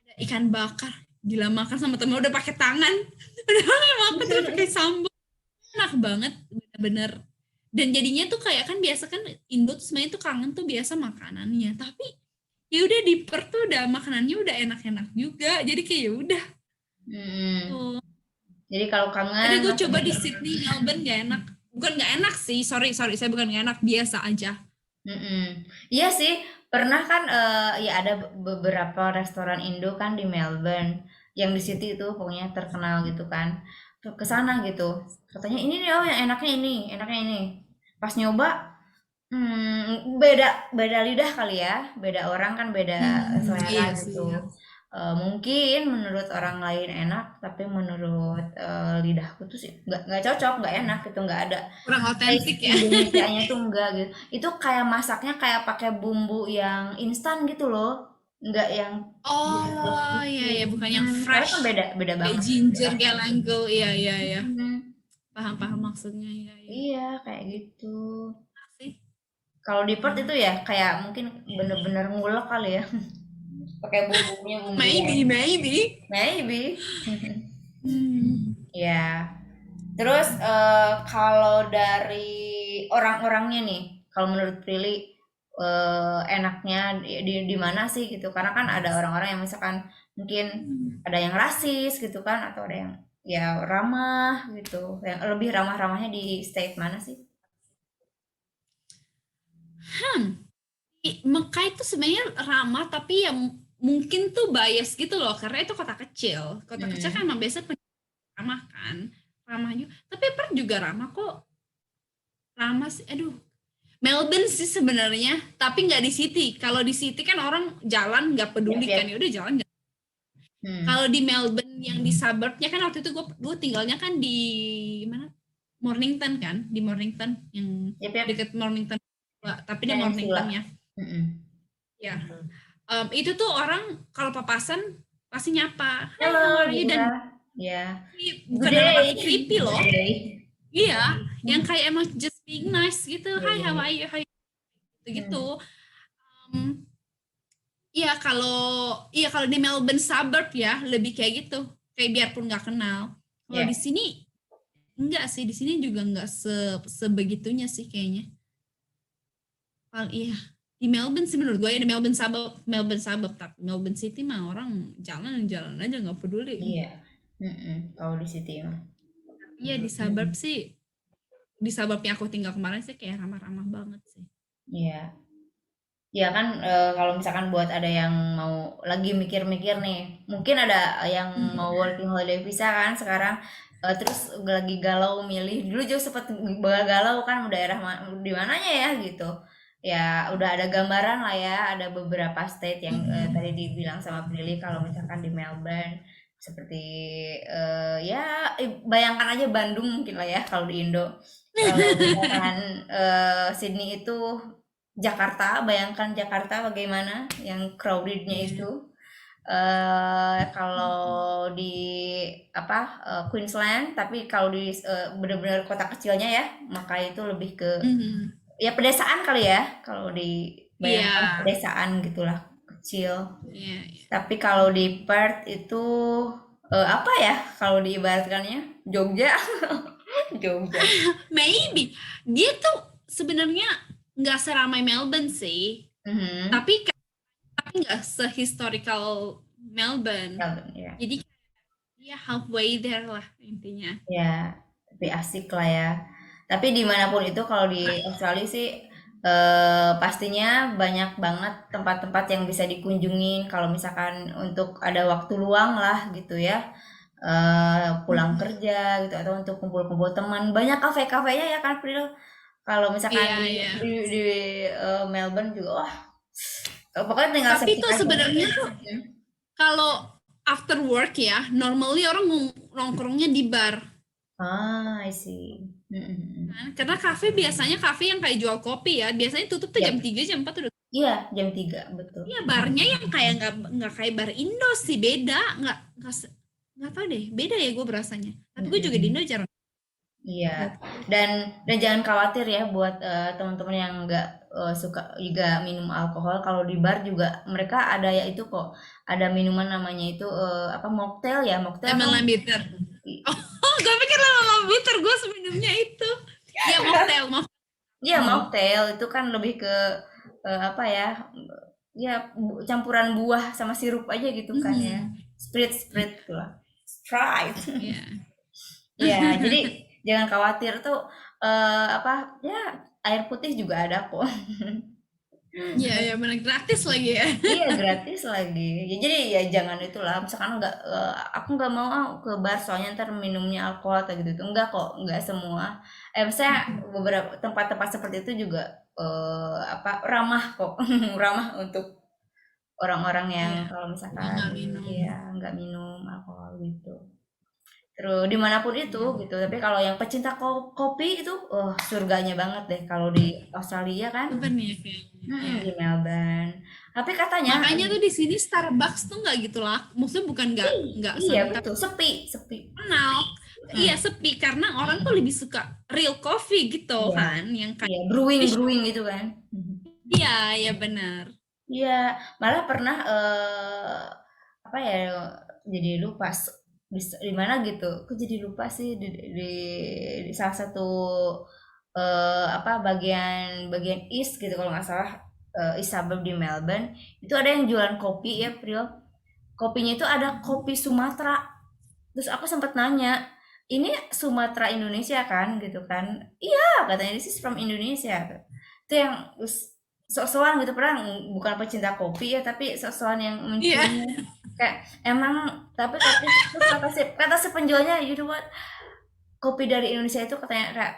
ada ikan bakar, gila makan sama temen udah pakai tangan, udah makan tuh pakai sambal enak banget bener-bener dan jadinya tuh kayak kan biasa kan Indo tuh sebenarnya tuh kangen tuh biasa makanannya tapi ya udah di Perth tuh udah makanannya udah enak-enak juga jadi kayak ya udah hmm. tuh Jadi kalau ada kangen gue langsung coba di datang. Sydney Melbourne gak enak bukan gak enak sih sorry sorry saya bukan gak enak biasa aja Mm-mm. Iya sih, pernah kan ya ada beberapa restoran Indo kan di Melbourne, yang di situ itu pokoknya terkenal gitu kan. Ke sana gitu. Katanya ini nih oh yang enaknya ini, enaknya ini. Pas nyoba, beda beda lidah kali ya, beda orang kan beda selera iya gitu. sih Mungkin menurut orang lain enak, tapi menurut lidahku tuh sih nggak cocok, nggak enak gitu, nggak ada kurang taste otentik ya Indonesianya tuh enggak gitu. Itu kayak masaknya kayak pakai bumbu yang instan gitu loh. Enggak yang diaduk oh gitu. iya ya bukan yang Soalnya fresh kan beda beda kayak banget ginger kayak rasanya. lango iya iya iya Mm, paham-paham maksudnya iya iya iya, kayak gitu. sih Kalau di Perth itu ya kayak mungkin bener-bener ngulek kali ya. Pakai bumbunya bumbu yang maybe maybe maybe. Hmm. Ya. Terus kalau dari orang-orangnya nih, kalau menurut Prilly enaknya di mana sih gitu? Karena kan ada orang-orang yang misalkan mungkin ada yang rasis gitu kan, atau ada yang ya ramah gitu. Yang lebih ramah-ramahnya di state mana sih? Mekah itu sebenarnya ramah tapi ya mungkin tuh bias gitu loh karena itu kota kecil. Kota kecil kan Hmm. emang biasa ramah kan, ramah juga. Tapi Perth juga ramah kok. Ramah sih, aduh. Melbourne sih sebenarnya, tapi nggak di city. Kalau di city kan orang jalan nggak Yap, peduli kan, yap. ya udah jalan. Hmm. Kalau di Melbourne yang di suburbnya kan waktu itu gue tinggalnya kan di mana? Mornington kan, di Mornington yang Yap, yap. deket Mornington, tapi di Peninsula. Mornington ya. Mm-mm. Ya, itu tuh orang kalau papasan pasti nyapa, "Hi, how Halo are you?" gitu Dan kan. Ya. bukan Good dalam day. arti creepy loh. Good day. Iya, yang kayak emang just being nice gitu. Iya, "Hi, iya, how iya. are you?" How are you? Gitu. Hmm. Mmm, iya kalau di Melbourne suburb ya lebih kayak gitu. Kayak biarpun nggak kenal. Kalau di Ya. sini enggak sih, di sini juga enggak sebegitunya sih kayaknya. Iya, di Melbourne sih menurut gue ya di Melbourne suburb tapi Melbourne City mah orang jalan-jalan aja nggak peduli. Iya. Kalau di City mah. Iya di suburb sih, di suburb yang aku tinggal kemarin sih kayak ramah-ramah banget sih. Iya. Ya kan kalau misalkan buat ada yang mau lagi mikir-mikir nih, mungkin ada yang mau working holiday visa kan sekarang, terus lagi galau milih, dulu juga sempet galau kan daerah di mananya ya gitu. Ya udah ada gambaran lah ya, ada beberapa state yang tadi dibilang sama Prilly kalau misalkan di Melbourne seperti ya bayangkan aja Bandung mungkin lah ya kalau di Indo. Kalau misalkan Sydney itu Jakarta, bayangkan Jakarta bagaimana yang crowdednya Iya. itu. Kalau di apa Queensland, tapi kalau di benar-benar kota kecilnya ya, maka itu lebih ke Mhm. ya pedesaan kali ya. Kalau di Iya, bayangkan pedesaan gitulah kecil. iya, iya. Tapi kalau di Perth itu apa ya? Kalau diibaratkannya Jogja, Jogja. Maybe dia tuh sebenarnya nggak seramai Melbourne sih, Mhm. tapi nggak sehistorical Melbourne. Melbourne, ya. Jadi dia halfway there lah intinya. Ya, tapi asik lah ya. Tapi dimanapun itu kalau di Australia sih pastinya banyak banget tempat-tempat yang bisa dikunjungin kalau misalkan untuk ada waktu luang lah gitu ya. Pulang kerja gitu atau untuk kumpul-kumpul teman. Banyak kafe-kafenya ya kan Pril. Kalau misalkan Iya, di iya. di Melbourne juga wah pokoknya tinggal Tapi tuh searching aja. sebenarnya tuh kalau after work ya, normally orang nongkrongnya di bar. Ah, I see. Mm-mm. Kan? Karena kafe biasanya yang kayak jual kopi ya, biasanya tutup tuh jam Yap. 3 jam 4 udah. Iya, jam 3 betul. Iya, barnya yang kayak nggak kayak bar Indo sih, beda, nggak tahu deh, beda ya gue berasanya. Tapi gue juga di Mm-mm. Indo jarang Iya, lihat. dan jangan khawatir ya buat teman-teman yang nggak suka juga minum alkohol. Kalau di bar juga mereka ada ya itu kok, ada minuman namanya itu apa mocktail ya, mocktail kan? Lemon bitter. Oh, gue pikir lemon bitter, gue seminumnya itu. Ya mocktail. Iya mocktail itu kan lebih ke apa ya? Ya campuran buah sama sirup aja gitu kan ya. Sprit gitu lah. Sprite. Iya. Iya, jadi jangan khawatir tuh apa ya air putih juga ada kok. Iya, ya benar gratis lagi ya. Iya gratis lagi. Ya, jadi ya jangan itulah. Misalkan nggak aku nggak mau ke bar soalnya ntar minumnya alkohol atau gitu. Enggak kok, nggak semua. Misalnya beberapa tempat-tempat seperti itu juga apa ramah kok, ramah untuk orang-orang yang Iya, kalau yang misalkan nggak minum. ya nggak minum alkohol gitu. Terus dimanapun itu gitu. Tapi kalau yang pecinta kopi itu, surganya banget deh kalau di Australia kan, Bener nih kayaknya. Iya. di Melbourne. Tapi katanya, Makanya tuh di sini Starbucks tuh nggak gitu lah. Maksudnya bukan nggak iya sama betul, sepi, sepi. kenal. Iya sepi karena orang tuh lebih suka real coffee gitu Iya, kan, yang kayak iya brewing, fish. brewing gitu kan. Iya, ya benar. Iya, malah pernah apa ya? Jadi lupa di mana gitu. Aku jadi lupa sih di salah satu apa bagian east gitu kalau nggak salah east suburb di Melbourne itu ada yang jualan kopi ya Pril. Kopinya itu ada kopi Sumatera. Terus aku sempat nanya, ini Sumatera Indonesia kan gitu kan? Iya katanya this is from Indonesia. Itu yang sok-sokan gitu pernah bukan pecinta kopi ya tapi sok-sokan yang Iya. mencium kayak emang tapi kata si penjualnya you know what kopi dari Indonesia itu katanya kayak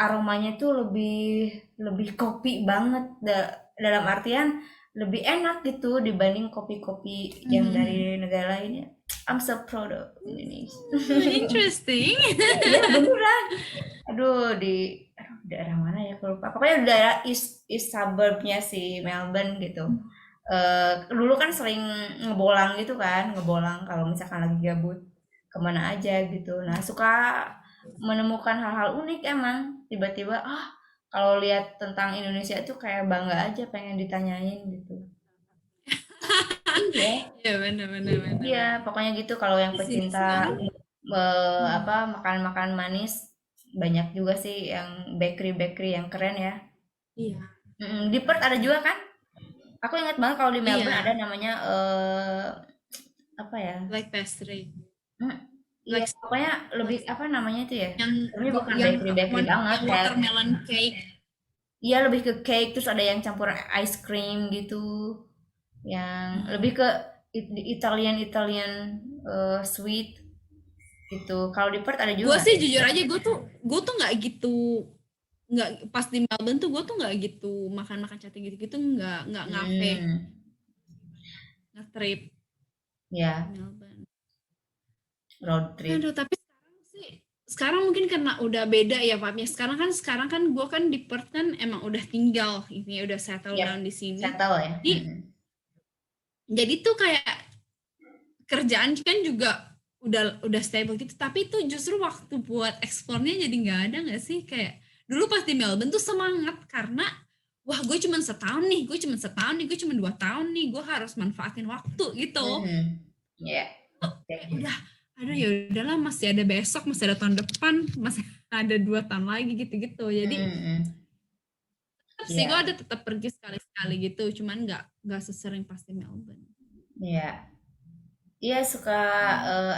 aromanya itu lebih lebih kopi banget dalam artian lebih enak gitu dibanding kopi-kopi yang dari negara lainnya. I'm so proud of Indonesia. Interesting. Iya beneran. Aduh daerah mana ya aku lupa. Pokoknya daerah east suburbnya si Melbourne gitu. Dulu kan sering ngebolang gitu kan, ngebolang kalau misalkan lagi gabut kemana aja gitu. Nah, suka menemukan hal-hal unik emang. Tiba-tiba, kalau lihat tentang Indonesia itu kayak bangga aja pengen ditanyain gitu. Iya, Iya, benar benar benar iya, benar. pokoknya gitu kalau yang Di sini pecinta sekarang apa hmm, makan-makan manis banyak juga sih yang bakery-bakery yang keren ya. iya, Di Perth ada benar. juga kan? Aku ingat banget kalau di Melbourne ada Iya, namanya apa ya? like pastry. Hmm, iya, Like pokoknya lebih apa namanya itu ya? yang Tapi bukan yang bakery-bakery banget yang kayak watermelon cake. iya lebih ke cake terus ada yang campur ice cream gitu. Yang lebih Hmm. ke Italian Italian sweet gitu. Kalau di Perth ada juga Gue nggak? sih jujur aja gue tuh nggak gitu, nggak pas di Melbourne tuh gue tuh nggak gitu makan makan cantik gitu-gitu, nggak ngafe, Hmm, nge-trip di ya Melbourne. road trip. Aduh, tapi sekarang sih, sekarang mungkin karena udah beda ya Pak. Ya sekarang kan gue kan di Perth kan emang udah tinggal, ini udah settle Yap, down di sini. settle ya. Jadi jadi tuh kayak kerjaan kan juga udah stable gitu, tapi itu justru waktu buat eksplornya jadi nggak ada nggak sih, kayak dulu pas di Melbourne tuh semangat karena wah gue cuma setahun nih, gue cuma 2 tahun nih, gue harus manfaatin waktu gitu. Ya, Kayak oke. udah, aduh ya udahlah, masih ada besok, masih ada tahun depan, masih ada 2 tahun lagi gitu-gitu. Jadi tetap sih gue Ya, ada tetap pergi sekali-sekali gitu, cuman nggak sesering pas di Melbourne. ya. Iya suka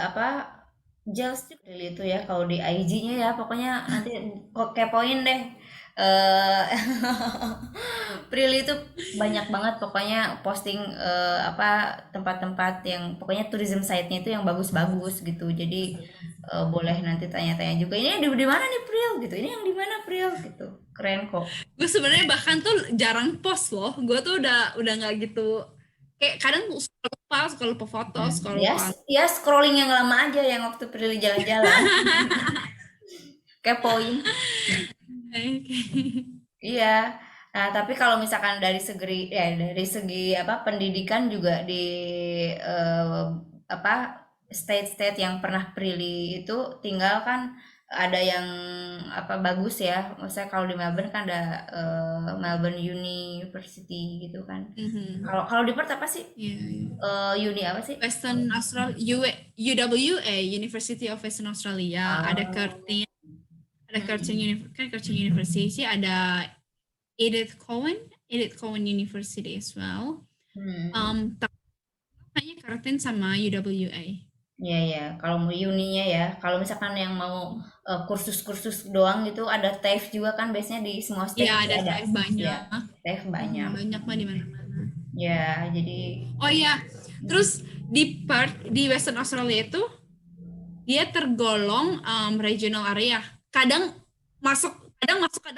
apa Jels juga dari itu ya kalau di IG-nya ya pokoknya nanti kok kepoin deh. eh Prilly itu banyak banget pokoknya posting apa tempat-tempat yang pokoknya tourism site-nya itu yang bagus-bagus gitu. Jadi boleh nanti tanya-tanya juga ini di mana nih Pril gitu. Ini yang di mana Pril gitu. Keren kok. Gue sebenarnya bahkan tuh jarang post loh, gue tuh udah nggak gitu, kayak kadang suka lupa foto, suka Ya, lupa. ya scrolling yang lama aja yang waktu Prilly jalan-jalan. Kepoin. Iya. Nah, tapi kalau misalkan dari segi apa pendidikan juga di eh, apa state-state yang pernah Prilly itu tinggal kan ada yang apa bagus ya. Maksudnya kalau di Melbourne kan ada Melbourne University gitu kan. Mhm. Kalau kalau di Perth apa sih? Iya, iya. Uni apa sih? Western Australia, UWA, University of Western Australia, Ah, ada Curtin University, ada Edith Cowan, Edith Cowan University as well. hmm. Kayaknya Curtin sama UWA. Iya ya, kalau mau uninya ya, kalau misalkan yang mau kursus-kursus doang gitu ada TAFE juga kan biasanya di semua Iya, state itu ada ada. TAFE Ya, banyak. TAFE banyak. Banyak mah di mana-mana. Ya, jadi Oh iya, terus di Perth di Western Australia itu dia tergolong regional area. Kadang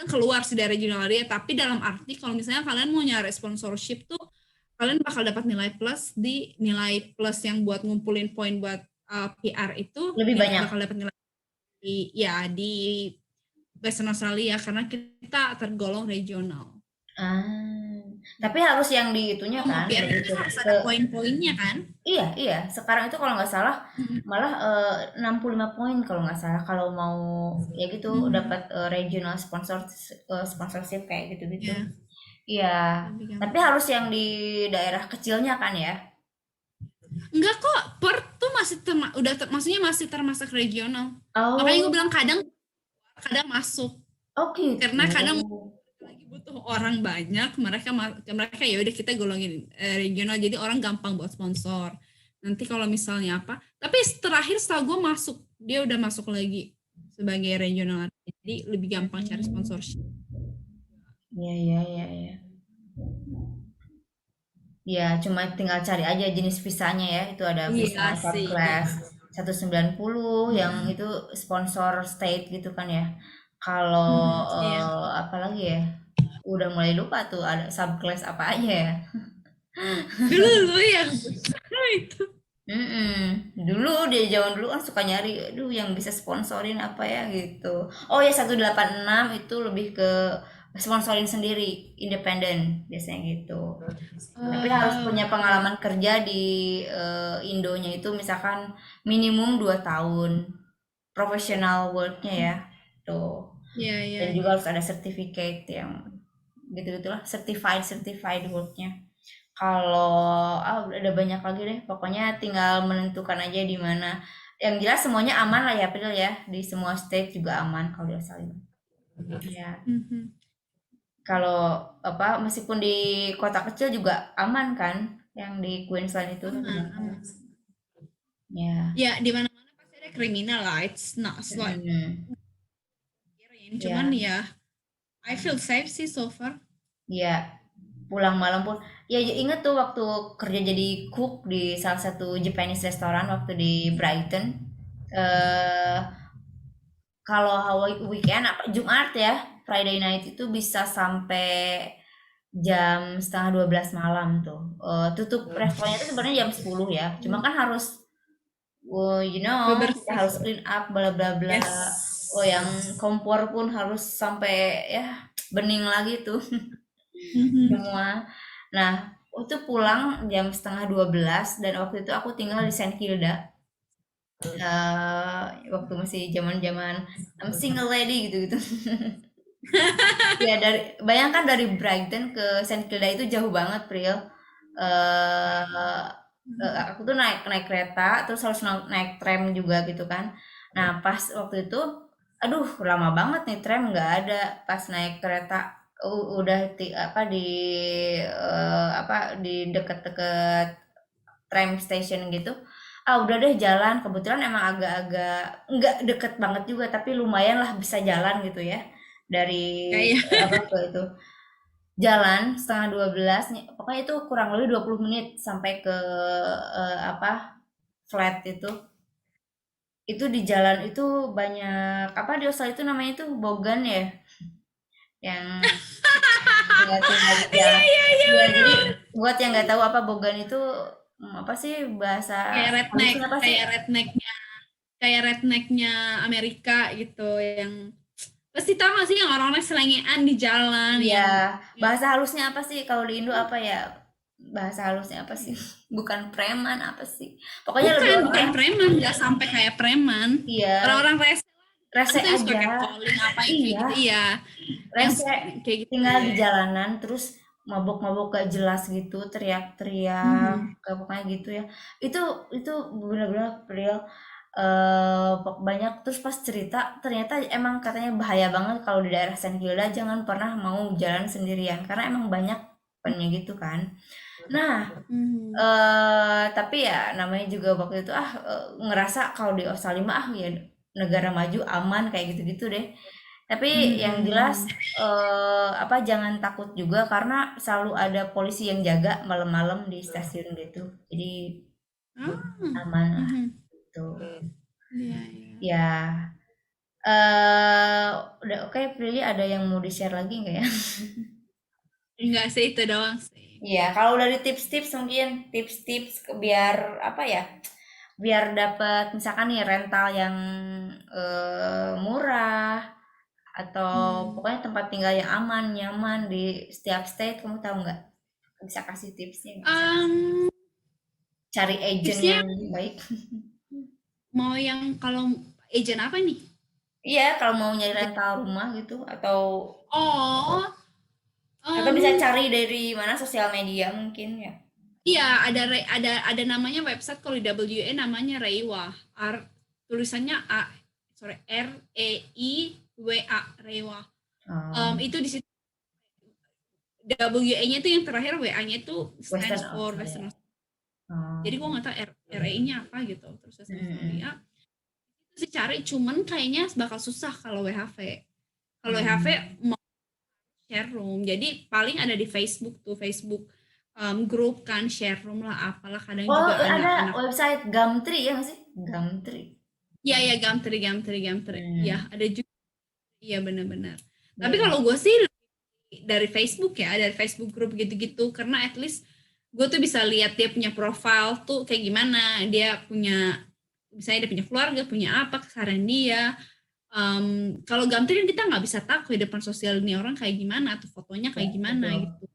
keluar sih dari regional area, tapi dalam arti kalau misalnya kalian mau nyari sponsorship tuh kalian bakal dapat nilai plus yang buat ngumpulin poin buat PR itu, lebih banyak. bakal dapat nilai di Western Australia karena kita tergolong regional. Ah, tapi harus yang di itunya Kalau mau kan, PR lebih kan harus ke ada poin-poinnya kan. iya iya. Sekarang itu kalau nggak salah malah 65 poin kalau nggak salah kalau mau ya gitu Hmm, dapat regional sponsorship kayak gitu-gitu. ya Iya, lebih tapi gampang. harus yang di daerah kecilnya kan ya. Enggak kok, Perth tuh maksudnya masih termasuk regional. Makanya gue Oh, bilang kadang kadang masuk oh gitu. karena kadang lagi butuh orang banyak, mereka ya udah kita golongin regional, jadi orang gampang buat sponsor. Nanti kalau misalnya apa, tapi terakhir setelah gue masuk, dia udah masuk lagi sebagai regional, jadi lebih gampang cari Hmm, sponsorship. iya iya iya iya. Ya, cuma tinggal cari aja jenis visanya ya. Itu ada visa Iya sih. subclass 190 yang Mm-mm. itu sponsor state gitu kan ya. Kalau Iya. apa lagi ya? Udah mulai lupa tuh ada subclass apa aja ya. Dulu lu yang itu. Dulu dia zaman dulu kan suka nyari, aduh yang bisa sponsorin apa ya gitu. Oh ya 186 itu lebih ke sponsorin sendiri, independen biasanya gitu. Tapi harus Oh, punya pengalaman kerja di Indonya itu misalkan minimum 2 tahun professional worknya ya. Tuh. iya, iya, Dan iya. juga harus ada certificate yang gitu-gitulah, certified certified worknya. Kalau ada banyak lagi deh, pokoknya tinggal menentukan aja di mana. Yang jelas semuanya aman lah ya, April ya. Di semua state juga aman kalau di Australia. Ya. Mhm. Kalau apa meskipun di kota kecil juga aman kan, yang di Queensland itu Aman, aman. ya. Ya, di mana-mana pasti ada kriminal lah. It's not like Mm, cuman ya, ya I feel safe sih so far. ya. Pulang malam pun ya inget tuh waktu kerja jadi cook di salah satu Japanese restoran waktu di Brighton. eh Kalau Hawaii weekend apa Jumat ya, Friday night itu bisa sampai jam setengah 12 malam tuh. Tutup restorannya itu sebenarnya jam 10 ya. Cuma kan harus kita Bebersih. harus clean up bla bla bla. Oh, yang Yes. kompor pun harus sampai ya bening lagi tuh Mhm. semua. Nah, itu pulang jam setengah 12 dan waktu itu aku tinggal di Saint Kilda. Waktu masih zaman-zaman I'm single lady gitu-gitu. Ya bayangkan dari Brighton ke Saint Kilda itu jauh banget, Pril. Eh aku tuh naik naik kereta, terus harus naik tram juga gitu kan. Nah, pas waktu itu, aduh lama banget nih tram nggak ada. Pas naik kereta udah di deket-deket tram station gitu. Udah deh jalan. Kebetulan emang agak-agak nggak deket banget juga, tapi lumayan lah bisa jalan gitu ya. Dari Kayak apa ke itu jalan setengah 12 nih. Pokoknya itu kurang lebih 20 menit sampai ke flat itu. Itu di jalan itu banyak apa di Australia itu namanya itu bogan ya, yang tinggal di iya, jalan. iya, iya, Iya, jadi benar. buat yang nggak tahu apa bogan itu, apa sih bahasa Kayak redneck, halusnya apa sih? kayak rednecknya, kayak rednecknya Amerika gitu yang pasti tahu gak sih yang orang-orang selengean di jalan Iya, yang bahasa halusnya apa sih kalau di Indo apa ya? Bahasa halusnya apa sih? Bukan preman apa sih? Pokoknya lebih bukan orang-orang preman, nggak sampai kayak preman. iya, Orang-orang rese rese tuh yang suka aja. catcalling apa yang kayak Iya, gitu, iya. Yang rese kayak gitu tinggal di deh. jalanan terus mabok-mabok gak jelas gitu, teriak-teriak, Mhm. kayak pokoknya gitu ya. Itu benar-benar real banyak terus pas cerita ternyata emang katanya bahaya banget kalau di daerah San Kilda jangan pernah mau jalan sendirian karena emang banyak pennya gitu kan. Nah, Mhm. tapi ya namanya juga waktu itu ngerasa kalau di Australia mah ya negara maju aman kayak gitu-gitu deh. Tapi yang jelas Mhm. apa jangan takut juga karena selalu ada polisi yang jaga malam-malam di stasiun gitu. Jadi Ah. aman lah Mhm. gitu. Iya, iya. Ya, udah oke, Prilly ada yang mau di-share lagi nggak ya? Enggak sih, itu doang sih. Iya, kalau dari tips-tips mungkin tips-tips biar apa ya? Biar dapat misalkan nih rental yang murah atau Hmm. pokoknya tempat tinggal yang aman, nyaman di setiap state, kamu tahu nggak? Bisa kasih tipsnya nggak? Um, Cari agent tipsnya yang baik. mau yang kalau agent apa nih? Iya, kalau mau nyari Agent. rental rumah gitu Oh, atau bisa um, cari dari mana sosial media mungkin ya. iya ada namanya website kalau di WA namanya Reiwa. Tulisannya REIWA Reiwa. Oh, Itu di situ WA-nya itu yang terakhir WA-nya itu Western stands for Australia. Western Australia. Jadi Oh. gue nggak tahu RE-nya apa gitu. Terus Western Mm-mm. Australia itu sih cari cuman kayaknya bakal susah kalau WHV. Kalau WHV Hmm. mau share room. Jadi paling ada di Facebook tuh, Facebook grup kan share room lah apalah kadang Oh, juga ada anak-anak. website Gumtree ya nggak sih? Gumtree. Iya ya Gumtree. Iya Hmm. ada juga. Iya benar-benar. Tapi Iya. kalau gue sih dari Facebook ya, dari Facebook grup gitu-gitu karena at least gue tuh bisa lihat dia punya profile tuh kayak gimana, dia punya misalnya dia punya keluarga, punya apa keseharian dia, Kalau Gumtree kan kita nggak bisa tahu kehidupan sosial ini orang kayak gimana atau fotonya kayak gimana betul. gitu.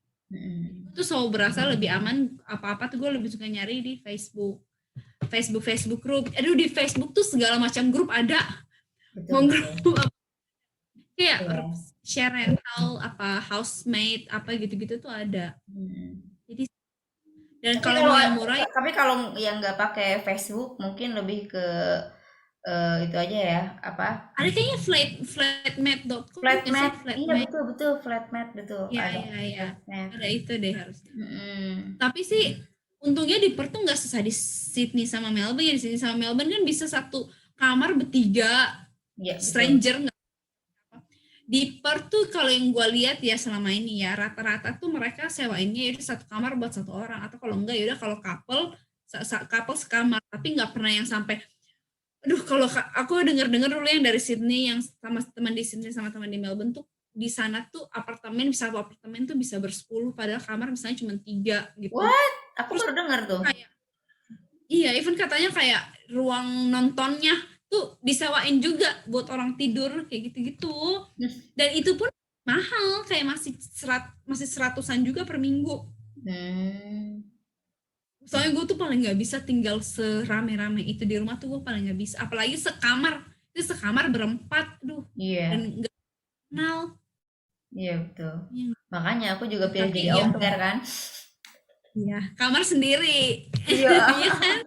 Itu selalu berasa lebih aman, apa-apa tuh gue lebih suka nyari di Facebook group. Aduh, di Facebook tuh segala macam grup ada. Mau Betul, grup betul. kayak Iya. share rental, apa housemate, apa gitu-gitu tuh ada. Jadi dan Tapi kalau kalau mau yang murah tapi kalau yang nggak pakai Facebook mungkin lebih ke itu aja ya, apa? ada kayaknya flatmate.com nggak sih, Flatmat. Iya, flatmate. betul betul Flatmat betul Iya, ada. iya, iya. Flatmat. Ada itu deh harusnya. Mm-mm. Tapi sih untungnya di Perth tuh nggak susah di Sydney sama Melbourne. Ya di Sydney sama Melbourne kan bisa satu kamar bertiga, Iya, betul. stranger nggak. Di Perth tuh kalau yang gue lihat ya selama ini ya rata-rata tuh mereka sewainnya itu satu kamar buat satu orang, atau kalau enggak yaudah kalau couple sekamar, tapi nggak pernah yang sampai aduh. Kalau aku dengar-dengar dulu yang dari Sydney yang sama teman di Sydney sama teman di Melbourne tuh di sana tuh satu apartemen tuh bisa bersepuluh padahal kamar misalnya cuma 3 gitu. What? Aku Terus baru dengar tuh. kayak iya, even katanya kayak ruang nontonnya tuh disewain juga buat orang tidur kayak gitu-gitu. Dan itu pun mahal, kayak masih seratusan juga per minggu. Hmm. Soalnya gue tuh paling nggak bisa tinggal serame-rame itu di rumah tuh, gue paling nggak bisa. Apalagi sekamar, itu sekamar berempat, duh. Iya, Dan nggak kenal. iya betul. Ya, Makanya aku juga pilih tapi jadi iya, au pair kan. iya, kamar sendiri. Iya. Iya kan?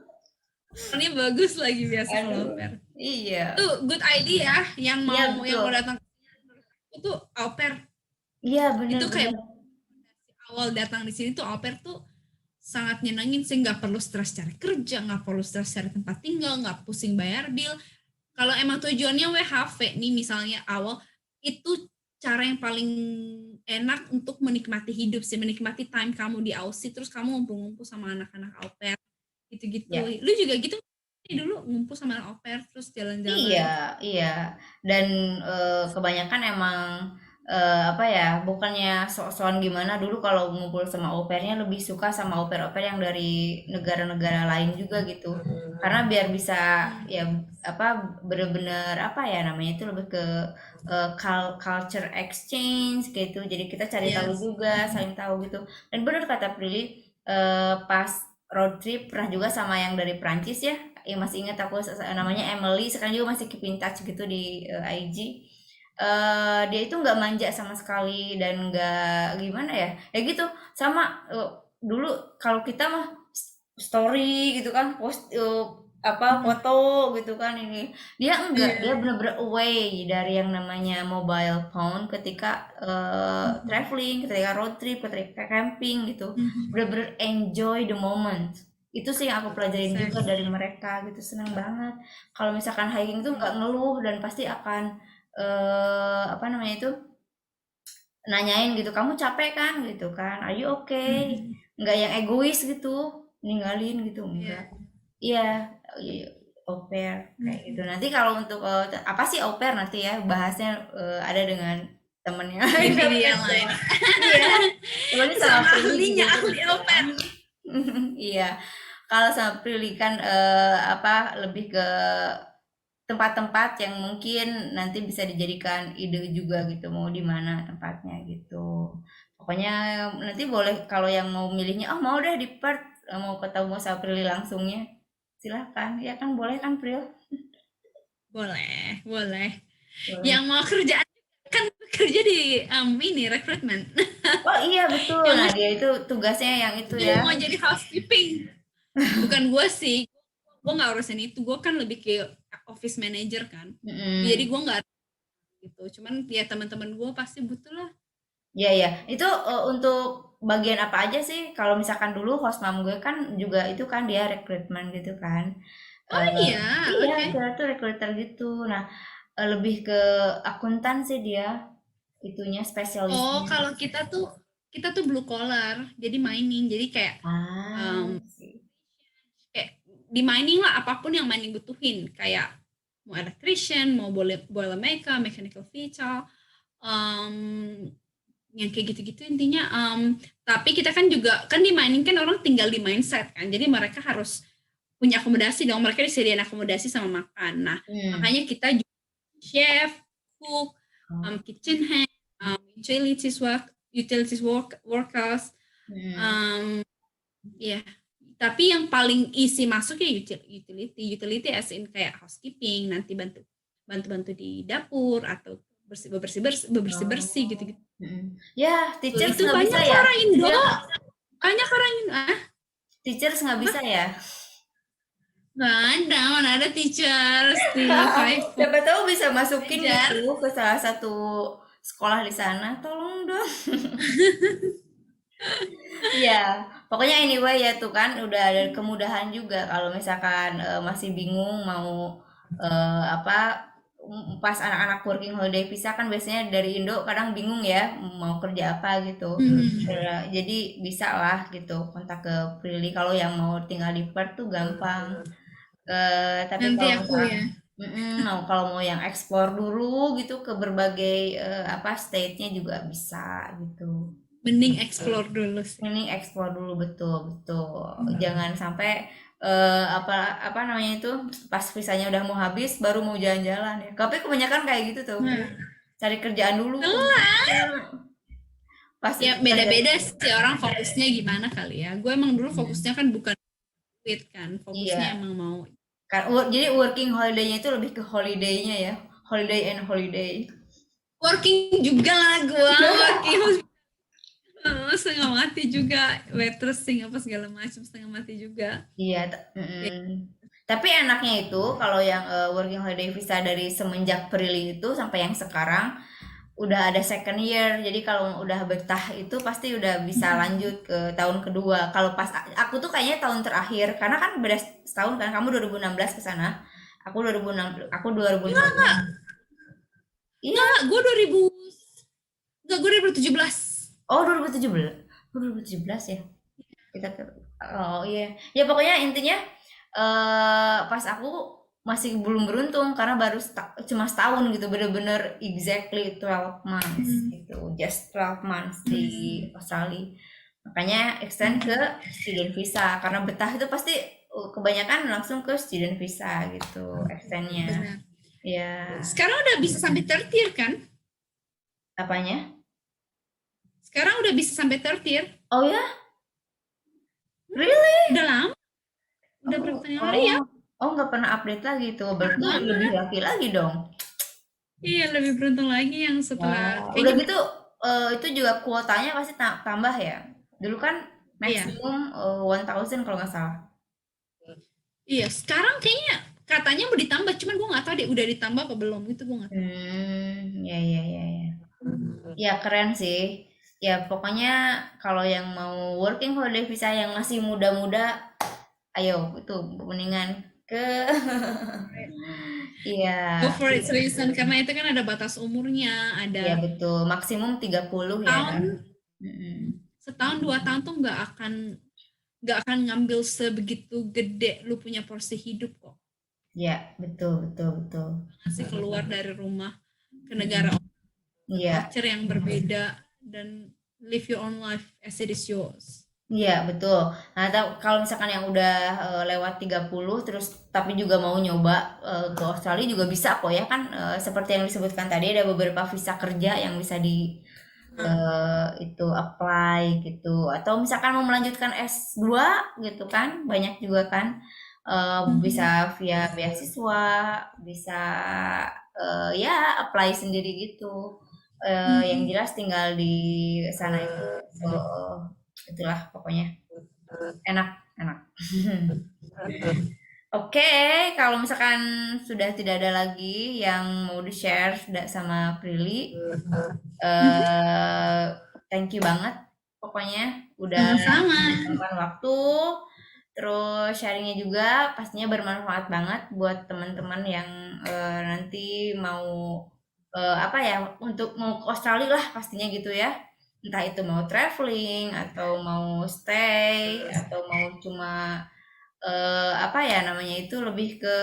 Ini bagus lagi biasa kalau au Aduh. pair. Iya. Itu good idea yang Iya yang betul. mau datang itu au pair. Iya Itu kayak benar-benar. awal datang di sini tuh au pair tuh sangat nyenengin sih, nggak perlu stres cari kerja, nggak perlu stres cari tempat tinggal, nggak pusing bayar bill. Kalau emang tujuannya WHV nih misalnya awal, itu cara yang paling enak untuk menikmati hidup sih, menikmati time kamu di Aussie, terus kamu ngumpul-ngumpul sama anak-anak au pair gitu-gitu. Ya. Lu juga gitu dulu ngumpul sama anak au pair terus Iya, jalan-jalan. iya. Dan kebanyakan emang apa ya, bukannya sok-sokan gimana dulu kalau ngumpul sama au pairnya lebih suka sama au pair yang dari negara-negara lain juga gitu. Karena biar bisa ya apa bener-bener apa ya namanya itu lebih ke culture exchange gitu. Jadi kita cari tahu Yes. juga, saling tahu gitu. Dan bener kata Prilly, pas road trip pernah juga sama yang dari Prancis ya, yang masih ingat aku namanya Emily, sekarang juga masih keep in touch gitu di IG. Dia itu nggak manja sama sekali dan nggak gimana ya, ya gitu sama dulu kalau kita mah story gitu kan, post apa Hmm. foto gitu kan ini. Dia enggak, dia Iya. bener-bener away dari yang namanya mobile phone ketika traveling, ketika road trip, ketika camping gitu. Bener-bener enjoy the moment. Itu sih yang aku pelajarin juga dari mereka gitu, seneng banget. Kalau misalkan hiking tuh nggak ngeluh dan pasti akan apa namanya itu nanyain gitu, kamu capek kan gitu kan, are you okay, nggak yang egois gitu ninggalin gitu, enggak. Iya. Iya, iya, au pair kayak gitu. Nanti kalau untuk apa sih au pair nanti ya bahasnya ada dengan temennya Di Indah video yang betul. lain. Iya, apalagi sama Sama Prilly juga ahlinya, tuh. ahli au pair. Iya, kalau sama Prilly kan apa lebih ke tempat-tempat yang mungkin nanti bisa dijadikan ide juga gitu mau di mana tempatnya gitu. Pokoknya nanti boleh kalau yang mau milihnya oh mau deh di Perth mau ketemu sama Prilly langsungnya. Silahkan, ya kan boleh kan Pril? Boleh, boleh. Boleh. Yang mau kerjaan kan kerja di ini rekrutmen. Oh iya betul. Yang Nah mau dia itu tugasnya yang itu ya. mau jadi housekeeping. Bukan gue sih, gue nggak urusin itu. Gue kan lebih ke office manager kan. Jadi Mm-mm. gue nggak gitu. Cuman ya teman-teman gue pasti butuh lah. Iya ya. Itu untuk bagian apa aja sih? Kalau misalkan dulu host mom gue kan juga itu kan dia rekrutmen gitu kan. Oh Eh, iya, iya, oke. dia tuh recruiter gitu. Nah, lebih ke akuntan sih dia itunya Oh, spesialisnya. kalau kita tuh blue collar, jadi mining. Jadi kayak Ah, um, sih. kayak di mining lah, apapun yang mining butuhin, kayak mau electrician, mau boiler maker, mechanical fitter, um, yang kayak gitu-gitu intinya. Tapi kita kan juga kan di mining kan orang tinggal di mindset kan, jadi mereka harus punya akomodasi dong, mereka disediain akomodasi sama makan. Nah, Hmm. makanya kita chef, cook, Oh, kitchen hand, workers, hmm. um, ya. Tapi yang paling isi masuk ya utility as in kayak housekeeping, nanti bantu di dapur atau bersih bersih gitu Oh, gitu. ya, teachers Itu nggak bisa banyak ya? orang Indo, Ya, banyak orang Indo. teachers nggak Apa? bisa ya? Nggak ada, mana ada teachers di Five Foot Siapa tahu bisa masukin gitu Belajar. ke salah satu sekolah di sana. Tolong dong. Iya, pokoknya anyway ya tuh kan udah ada kemudahan juga kalau misalkan masih bingung mau apa pas anak-anak working holiday visa kan biasanya dari Indo kadang bingung ya mau kerja apa gitu. Hmm, Jadi bisa lah gitu kontak ke Prilly kalau yang mau tinggal di Perth tuh gampang. Tapi nanti kalau aku misal ya. kalau mau yang explore dulu gitu ke berbagai apa state-nya juga bisa gitu. Mending explore dulu sih. Ini explore dulu betul betul. Jangan sampai apa apa namanya itu pas visanya udah mau habis baru mau jalan-jalan ya. Tapi kebanyakan kayak gitu tuh. Nah, Cari kerjaan dulu telat. pas Ya kerjaan. beda-beda sih orang fokusnya gimana kali ya. Gue emang dulu Hmm. fokusnya kan bukan duit kan, fokusnya Iya, emang mau kan jadi working holiday-nya itu lebih ke holiday-nya ya. Holiday and holiday. working juga lah gue, working setengah mati juga, waitressing apa segala macam setengah mati juga. Iya, Ya, tapi enaknya itu kalau yang working holiday visa dari semenjak Prilly itu sampai yang sekarang udah ada second year. Jadi kalau udah betah itu pasti udah bisa lanjut ke tahun kedua. Kalau pas aku tuh kayaknya tahun terakhir karena kan beda setahun kan. Kamu 2016 ke sana. Aku 2006 aku 2014. Iya. enggak, gue 2000, enggak, gue 2017. Oh, 2017. Oh, 2017 ya. Kita ke oh iya. Ya pokoknya intinya pas aku masih belum beruntung karena baru cuma setahun gitu bener-bener exactly 12 months Hmm. gitu. Just 12 months di Hmm. Australia. Makanya extend ke Hmm. student visa karena betah itu pasti kebanyakan langsung ke student visa gitu extendnya. Benar. Ya, Sekarang udah bisa sampai third year kan? apanya? Sekarang udah bisa sampai third year. Oh ya, really? Udah lama, udah Oh, berapa tahun yang lalu oh, ya? oh nggak pernah update lagi tuh. Berarti lebih Lama. laki lagi dong. Iya, lebih beruntung lagi yang setelah Wah, udah kayaknya. gitu itu juga kuotanya pasti tambah ya. Dulu kan Iya. maksimum 1000 kalau nggak salah. Iya, sekarang kayaknya katanya mau ditambah, cuman gue nggak tahu deh udah ditambah apa belum, itu gue nggak tahu. Ya ya ya ya. Ya keren sih. Ya pokoknya kalau yang mau working holiday visa yang masih muda-muda, ayo itu mendingan ke iya. Go for it reason karena itu kan ada batas umurnya, Iya ada betul, maksimum 30 ya kan. tahun, Mm-mm. setahun 2 tahun tuh nggak akan ngambil sebegitu gede lu punya porsi hidup kok. Iya, betul betul betul. Masih keluar dari rumah ke negara Mm-mm. Iya. culture yang berbeda dan live your own life as it is yours. Iya, betul. Nah, kalau misalkan yang udah lewat 30 terus tapi juga mau nyoba ke Australia juga bisa kok ya kan seperti yang disebutkan tadi ada beberapa visa kerja yang bisa di itu apply gitu. Atau misalkan mau melanjutkan S2 gitu kan, banyak juga kan bisa Mhm. via beasiswa, bisa ya apply sendiri gitu. Yang Mhm. jelas tinggal di sana itu itulah pokoknya enak enak. Oke, kalau misalkan sudah tidak ada lagi yang mau di-share sama Prilly, eh thank you banget pokoknya udah Sama-sama. meluangkan waktu, terus sharingnya juga pastinya bermanfaat banget buat teman-teman yang nanti mau apa ya untuk mau ke Australia lah pastinya gitu ya. Entah itu mau traveling atau mau stay atau mau cuma apa ya namanya itu lebih ke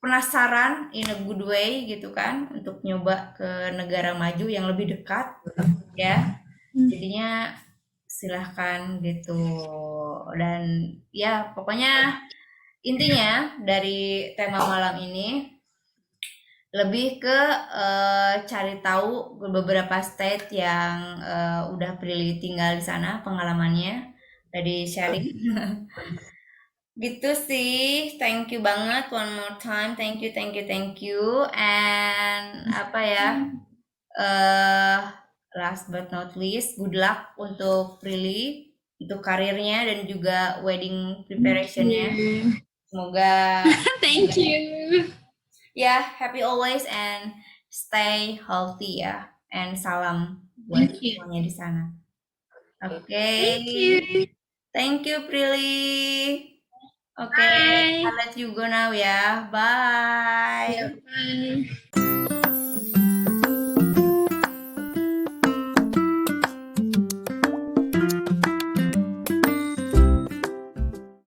penasaran in a good way gitu kan untuk nyoba ke negara maju yang lebih dekat ya. Jadinya silahkan gitu. Dan ya pokoknya intinya dari tema malam ini lebih ke cari tahu beberapa state yang udah Prilly tinggal di sana, pengalamannya tadi sharing. Gitu sih, thank you banget one more time, thank you, thank you, thank you, and apa ya, eh last but not least, good luck untuk Prilly, untuk karirnya dan juga wedding Thank preparationnya. you. Semoga Thank you. ya happy always and stay healthy ya, and salam buat Thank you. semuanya di sana. Oke, Thank you. thank you Prilly. Oke, Bye. I'll let you go now ya. Bye. Yeah, bye.